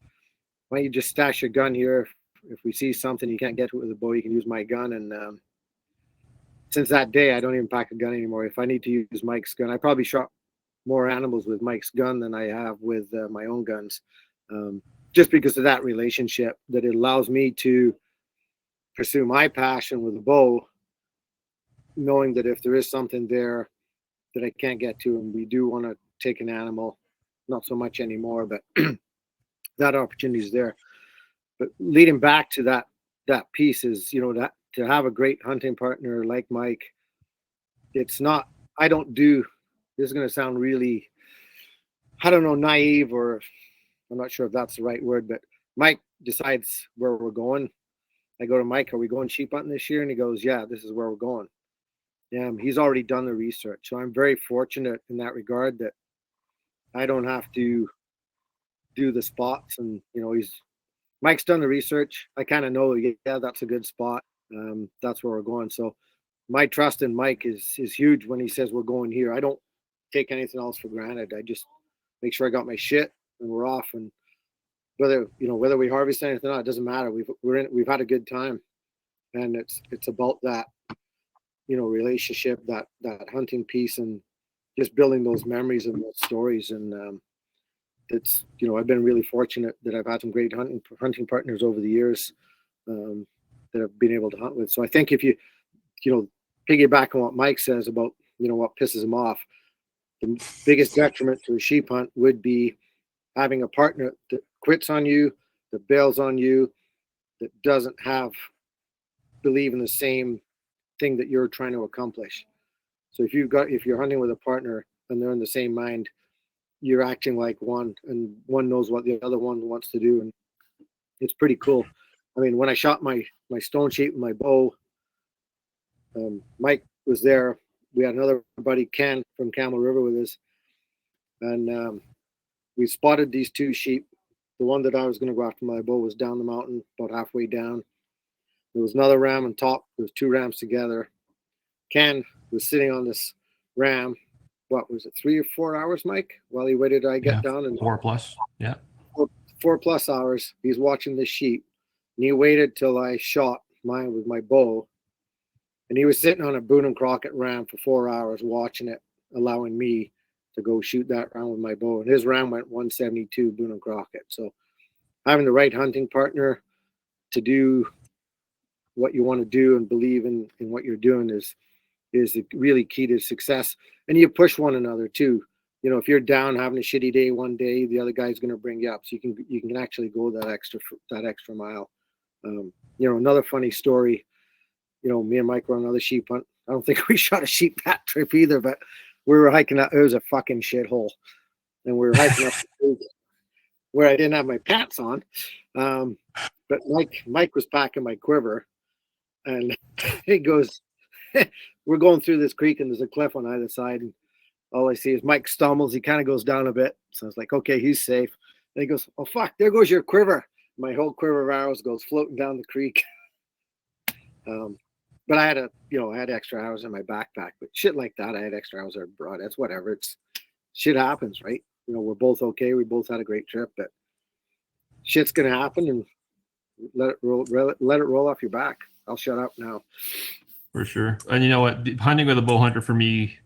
"Why don't you just stash your gun here? If we see something you can't get to it with a bow, you can use my gun." And since that day, I don't even pack a gun anymore. If I need to use Mike's gun, I probably shot more animals with Mike's gun than I have with my own guns, just because of that relationship, that it allows me to pursue my passion with a bow, knowing that if there is something there that I can't get to, and we do want to take an animal, not so much anymore, but that opportunity is there. But leading back to that piece is, that to have a great hunting partner like Mike, it's not, I don't do, this is going to sound really, I don't know, naive, or I'm not sure if that's the right word, but Mike decides where we're going. I go to Mike, "Are we going sheep hunting this year?" And he goes, "Yeah, this is where we're going." He's already done the research. So I'm very fortunate in that regard that I don't have to do the spots. And, Mike's done the research. I kind of know, yeah, that's a good spot. That's where we're going. So my trust in Mike is huge when he says we're going here. I don't take anything else for granted. I just make sure I got my shit and we're off. And whether we harvest anything or not, it doesn't matter. We've had a good time, and it's about that, relationship, that hunting piece, and just building those memories and those stories. And it's, I've been really fortunate that I've had some great hunting partners over the years that I've been able to hunt with. So I think if you piggyback on what Mike says about, what pisses him off, the biggest detriment to a sheep hunt would be having a partner that quits on you, that bails on you, that doesn't believe in the same thing that you're trying to accomplish. So if you're hunting with a partner and they're in the same mind, you're acting like one, and one knows what the other one wants to do, and it's pretty cool. I mean, when I shot my stone sheep with my bow, Mike was there. We had another buddy, Ken, from Camel River with us, and we spotted these 2 sheep. The one that I was going to go after my bow was down the mountain, about halfway down. There was another ram on top. There was 2 rams together. Ken was sitting on this ram. What was it, 3 or 4 hours, Mike? While he waited till I get down, and 4+. Yeah. 4+ hours. He's watching the sheep, and he waited till I shot mine with my bow. And he was sitting on a Boone and Crockett ram for 4 hours watching it, allowing me to go shoot that ram with my bow. And his ram went 172 Boone and Crockett. So having the right hunting partner to do what you want to do and believe in what you're doing is really key to success. And you push one another too. If you're down having a shitty day one day, the other guy's going to bring you up, so you can actually go that extra mile. Another funny story. Me and Mike were on another sheep hunt. I don't think we shot a sheep that trip either, but we were hiking up. It was a fucking shithole, and we were hiking up where I didn't have my pants on. But Mike was packing my quiver, and he goes, "We're going through this creek, and there's a cliff on either side, and all I see is Mike stumbles. He kind of goes down a bit. So I was like, okay, he's safe." And he goes, "Oh fuck, there goes your quiver." My whole quiver of arrows goes floating down the creek. but I had I had extra hours in my backpack, but shit like that, I had extra hours I brought. That's whatever. It's shit happens, right? We're both okay. We both had a great trip, but shit's going to happen, and let it roll off your back. I'll shut up now. For sure. And you know what? Hunting with a bow hunter for me,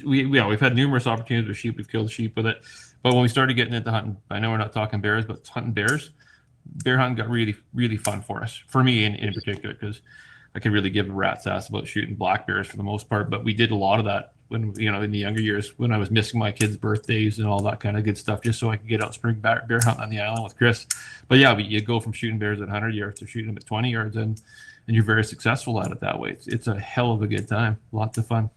we've had numerous opportunities with sheep. We've killed sheep with it. But when we started getting into hunting, I know we're not talking bears, but hunting bears, bear hunting got really, really fun for us. For me in particular, because I could really give a rat's ass about shooting black bears for the most part. But we did a lot of that when, in the younger years, when I was missing my kids' birthdays and all that kind of good stuff, just so I could get out spring bear hunting on the island with Chris. But yeah, you go from shooting bears at 100 yards to shooting them at 20 yards, and you're very successful at it that way. It's a hell of a good time. Lots of fun.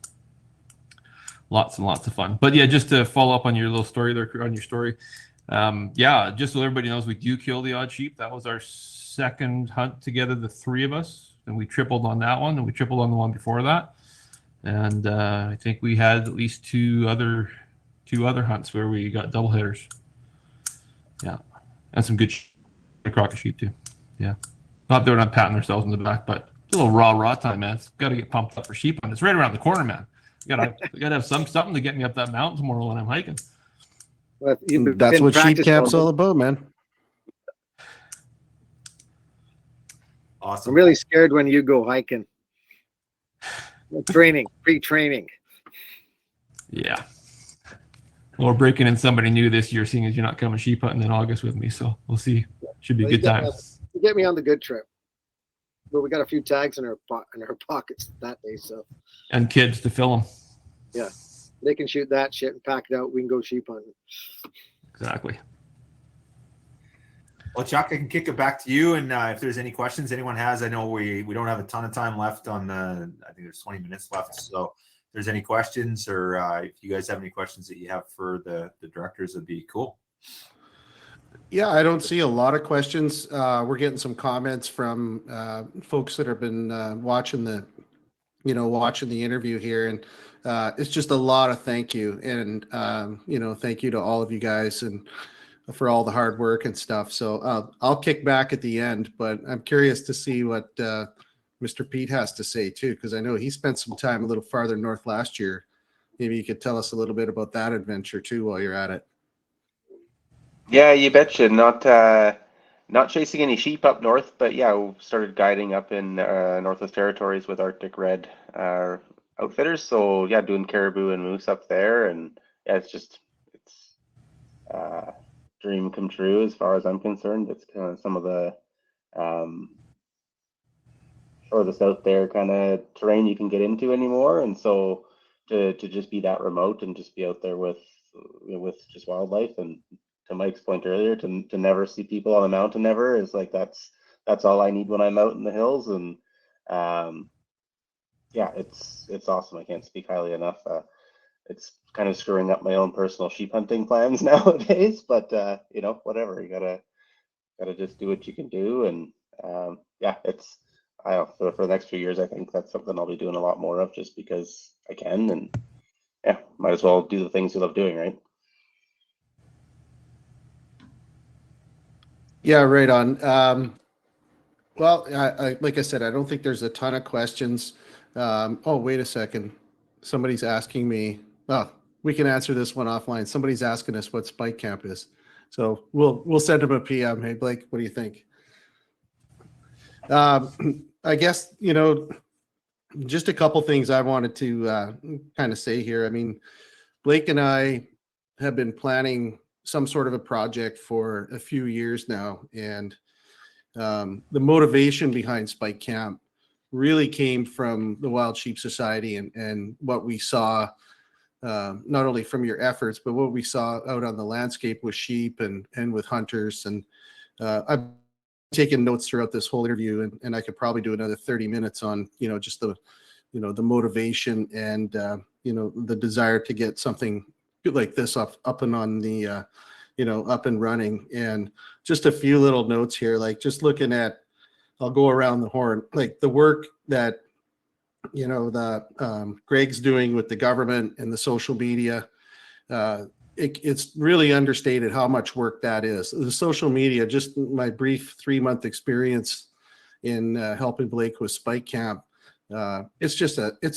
Lots and lots of fun. But yeah, just to follow up on your little story there, on your story. Yeah, just so everybody knows, we do kill the odd sheep. That was our second hunt together, the three of us, and we tripled on that one, and we tripled on the one before that. And I think we had at least two other hunts where we got double hitters. Yeah, and some good crocker sheep too. Yeah, not that we're not patting ourselves in the back, but it's a little raw time, man. It's got to get pumped up for sheep hunt. It's right around the corner, man. Gotta have something to get me up that mountain tomorrow when I'm hiking. Well, That's what sheep camp's all about, man. Awesome. I'm really scared when you go hiking. Pre-training. Yeah. Well, we're breaking in somebody new this year, seeing as you're not coming sheep hunting in August with me. So we'll see. Should be a good time. You get me on the good trip. But we got a few tags in our pockets that day, so. And kids to fill them. Yeah, they can shoot that shit and pack it out. We can go sheep hunting. Exactly. Well, Chuck, I can kick it back to you, and if there's any questions anyone has, I know we don't have a ton of time left on the. I think there's 20 minutes left, so if there's any questions, or if you guys have any questions that you have for the directors, it'd be cool. Yeah, I don't see a lot of questions. We're getting some comments from folks that have been watching the interview here, and it's just a lot of thank you, and thank you to all of you guys and for all the hard work and stuff. So I'll kick back at the end, but I'm curious to see what Mr. Pete has to say too, because I know he spent some time a little farther north last year. Maybe you could tell us a little bit about that adventure too while you're at it. Yeah, you betcha. Not chasing any sheep up north, but yeah, we started guiding up in Northwest Territories with Arctic Red outfitters. So yeah, doing caribou and moose up there, and yeah, it's dream come true as far as I'm concerned. It's kind of some of the furthest out there kind of terrain you can get into anymore, and so to just be that remote and just be out there with just wildlife, and to Mike's point earlier, to never see people on the mountain ever is like that's all I need when I'm out in the hills, and yeah, it's awesome. I can't speak highly enough. It's kind of screwing up my own personal sheep hunting plans nowadays, but whatever, you gotta just do what you can do, and yeah, I don't know, for the next few years, I think that's something I'll be doing a lot more of, just because I can, and yeah, might as well do the things you love doing, right? Yeah, right on. Well, like I said, I don't think there's a ton of questions. Oh, wait a second. Somebody's asking me. Oh, we can answer this one offline. Somebody's asking us what Spike Camp is. So we'll send them a PM. Hey, Blake, what do you think? I guess, just a couple things I wanted to kind of say here. I mean, Blake and I have been planning some sort of a project for a few years now, and the motivation behind Spike Camp really came from the Wild Sheep Society and what we saw, not only from your efforts, but what we saw out on the landscape with sheep and with hunters. And I've taken notes throughout this whole interview, and I could probably do another 30 minutes on, just the motivation and, the desire to get something like this up and on the, up and running. And just a few little notes here, like just looking at, I'll go around the horn, like the work that, Greg's doing with the government and the social media. It's really understated how much work that is. The social media, just my brief 3-month experience in helping Blake with Spike Camp. It's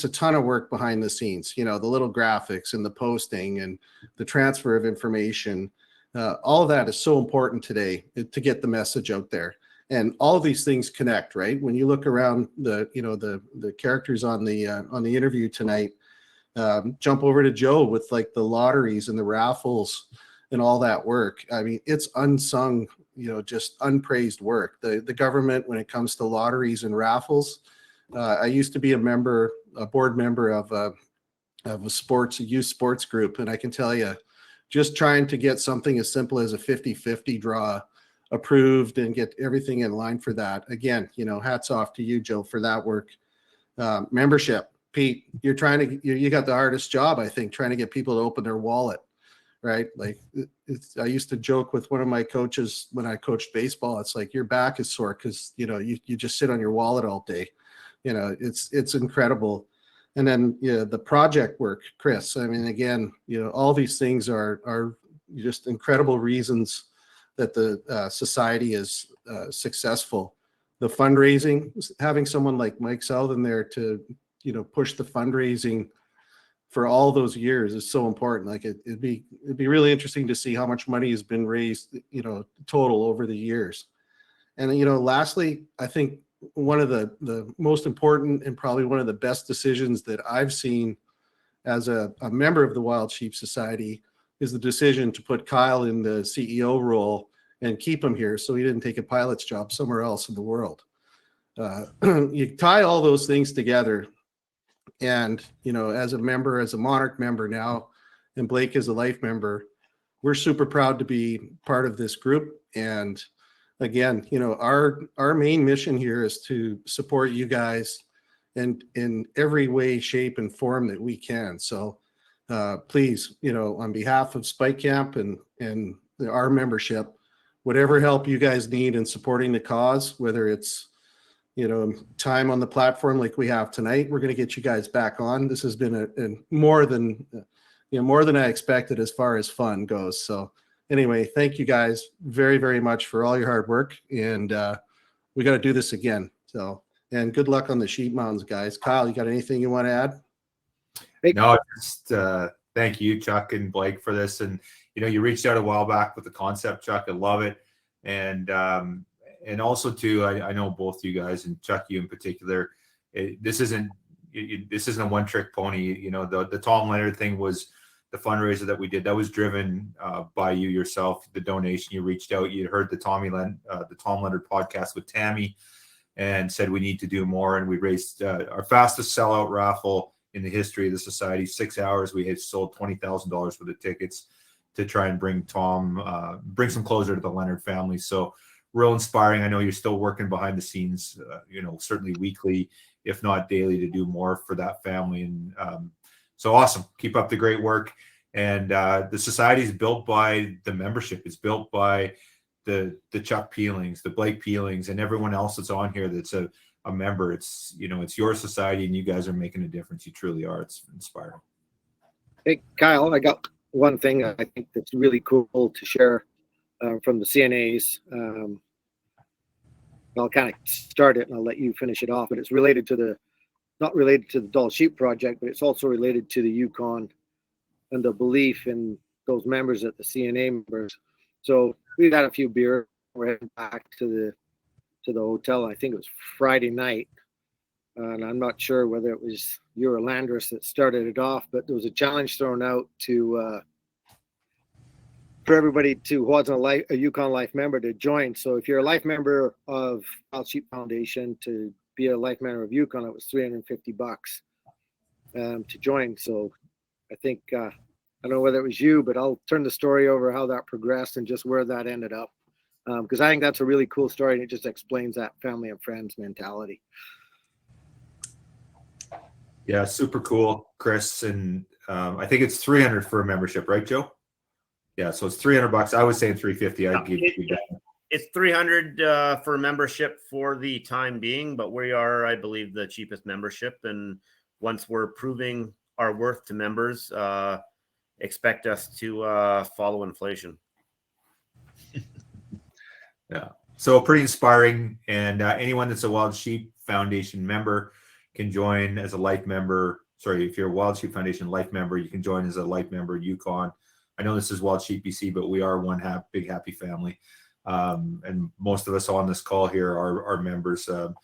a ton of work behind the scenes, the little graphics and the posting and the transfer of information. All of that is so important today to get the message out there. And all of these things connect, right? When you look around the characters on the interview tonight, jump over to Joe with like the lotteries and the raffles and all that work. I mean, it's unsung, just unpraised work. The government, when it comes to lotteries and raffles, I used to be a board member of a youth sports group. And I can tell you, just trying to get something as simple as a 50-50 draw approved and get everything in line for that. Again, hats off to you, Joe, for that work. Membership, Pete, you got the hardest job, I think, trying to get people to open their wallet, right? Like I used to joke with one of my coaches when I coached baseball. It's like your back is sore because, you just sit on your wallet all day. It's incredible. And then the project work, Chris. I mean, again, all these things are just incredible reasons that the society is successful. The fundraising, having someone like Mike Southern there to push the fundraising for all those years is so important. Like it'd be really interesting to see how much money has been raised, total over the years. And lastly, I think one of the most important and probably one of the best decisions that I've seen as a member of the Wild Sheep Society is the decision to put Kyle in the CEO role and keep him here so he didn't take a pilot's job somewhere else in the world. You tie all those things together, and as a Monarch member now, and Blake is a life member, we're super proud to be part of this group. And again, our main mission here is to support you guys in every way, shape, and form that we can. So please, on behalf of Spike Camp and our membership, whatever help you guys need in supporting the cause, whether it's time on the platform like we have tonight, we're going to get you guys back on. This has been a more than I expected as far as fun goes. So anyway, thank you guys very, very much for all your hard work, and we got to do this again. So, and good luck on the Sheep Mountains, guys. Kyle, you got anything you want to add? No, just thank you, Chuck and Blake, for this. And you reached out a while back with the concept, Chuck. I love it. And also too, I know both you guys, and Chuck, you in particular, this isn't a one-trick pony. The Tom Leonard thing was the fundraiser that we did. That was driven by you yourself. The donation, you reached out, you heard the Tom Leonard podcast with Tammy, and said we need to do more. And we raised our fastest sellout raffle in the history of the society. 6 hours, we had sold $20,000 worth of tickets to try and bring some closure to the Leonard family. So real inspiring. I know you're still working behind the scenes, certainly weekly, if not daily, to do more for that family. And so awesome. Keep up the great work. And the society is built by the membership. It's built by the Chuck Peelings, the Blake Peelings, and everyone else that's on here that's a member. It's your society, and you guys are making a difference. You truly are. It's inspiring. Hey, Kyle, I got one thing I think that's really cool to share from the CNAs. I'll kind of start it and I'll let you finish it off, but it's not related to the Dull Sheep Project, but it's also related to the Yukon and the belief in those members at the CNA members. So we had a few beers. We're heading back to the hotel. I think it was Friday night. And I'm not sure whether it was you or Landris that started it off, but there was a challenge thrown out for everybody who wasn't a Yukon Life member to join. So if you're a life member of Wild Sheep Foundation, to be a life member of Yukon, it was $350 to join. So I think I don't know whether it was you, but I'll turn the story over how that progressed and just where that ended up, because I think that's a really cool story, and it just explains that family and friends mentality. Yeah, super cool, Chris. And I think it's $300 for a membership, right, Joe? Yeah, so it's $300. I was saying $350. I'd give you that. It's $300 for membership for the time being, but we are, I believe, the cheapest membership. And once we're proving our worth to members, expect us to follow inflation. Yeah. So pretty inspiring. And anyone that's a Wild Sheep Foundation member can join as a life member. Sorry, if you're a Wild Sheep Foundation life member, you can join as a life member Yukon. I know this is Wild Sheep BC, but we are one big happy family. And most of us on this call here are members of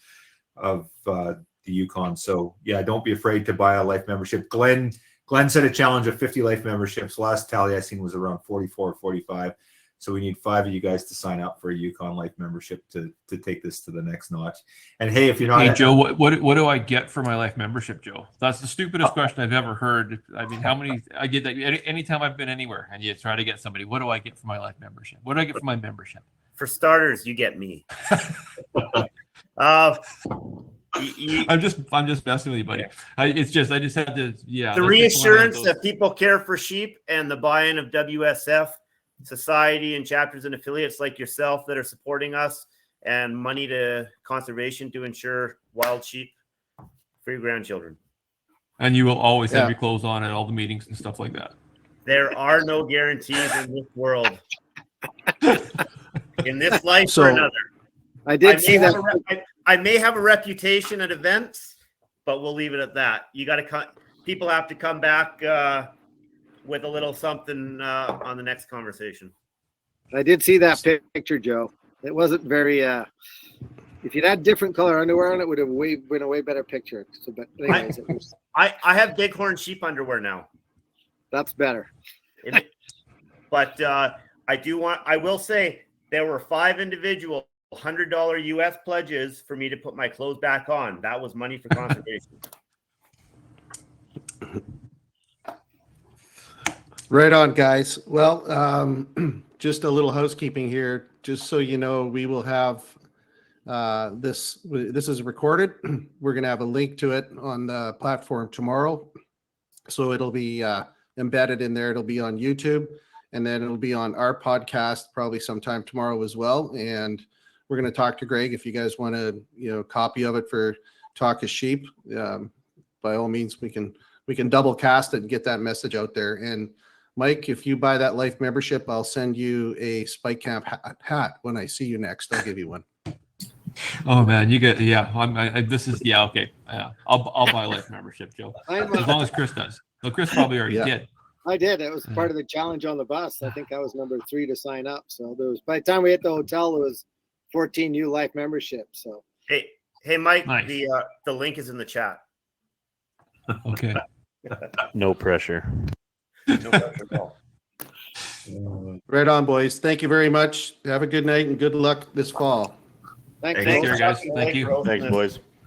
the Yukon. So yeah, don't be afraid to buy a life membership. Glenn set a challenge of 50 life memberships. Last tally I seen was around 44 or 45. So we need 5 of you guys to sign up for a Yukon life membership to take this to the next notch. And hey, if you're not, Hey Joe, what do I get for my life membership, Joe? That's the stupidest question I've ever heard. I mean, how many I get that anytime I've been anywhere and you try to get somebody, what do I get for my life membership? What do I get for my membership? For starters, you get me. I'm just messing with you, buddy. I just had to, yeah. The that's just one of reassurance those- that people care for sheep and the buy-in of WSF society and chapters and affiliates like yourself that are supporting us, and money to conservation to ensure wild sheep for your grandchildren. And you will always Yeah. have your clothes on at all the meetings and stuff like that. There are no guarantees in this world. In this life So- or another. I did see that. I may have a reputation at events, but we'll leave it at that. You got to people have to come back with a little something on the next conversation. I did see that picture, Joe. It wasn't very. If you'd had different color underwear on, it would have been a way better picture. So, but anyways, I have bighorn sheep underwear now. that's better. But I will say there were 5 individual $100 US pledges for me to put my clothes back on. That was money for conservation. Right on, guys. Well, just a little housekeeping here. Just so you know, we will have this is recorded. We're going to have a link to it on the platform tomorrow. So it'll be embedded in there. It'll be on YouTube, and then it'll be on our podcast probably sometime tomorrow as well. And we're going to talk to Greg if you guys want a copy of it for Talk of Sheep. By all means, we can double cast it and get that message out there. And Mike, if you buy that life membership, I'll send you a Spike Camp hat when I see you next. I'll give you one. Oh man, you get okay. Yeah, I'll buy a life membership, Joe. As long as Chris does. Well, Chris probably already did. I did. It was part of the challenge on the bus. I think I was number 3 to sign up. So there was, by the time we hit the hotel, there was 14 new life memberships. So Hey, Mike, Nice. the link is in the chat. Okay. No pressure. No pressure at all. Right on, boys. Thank you very much. Have a good night and good luck this fall. thanks. Thanks, Take care, guys. Thank you. Thanks, boys.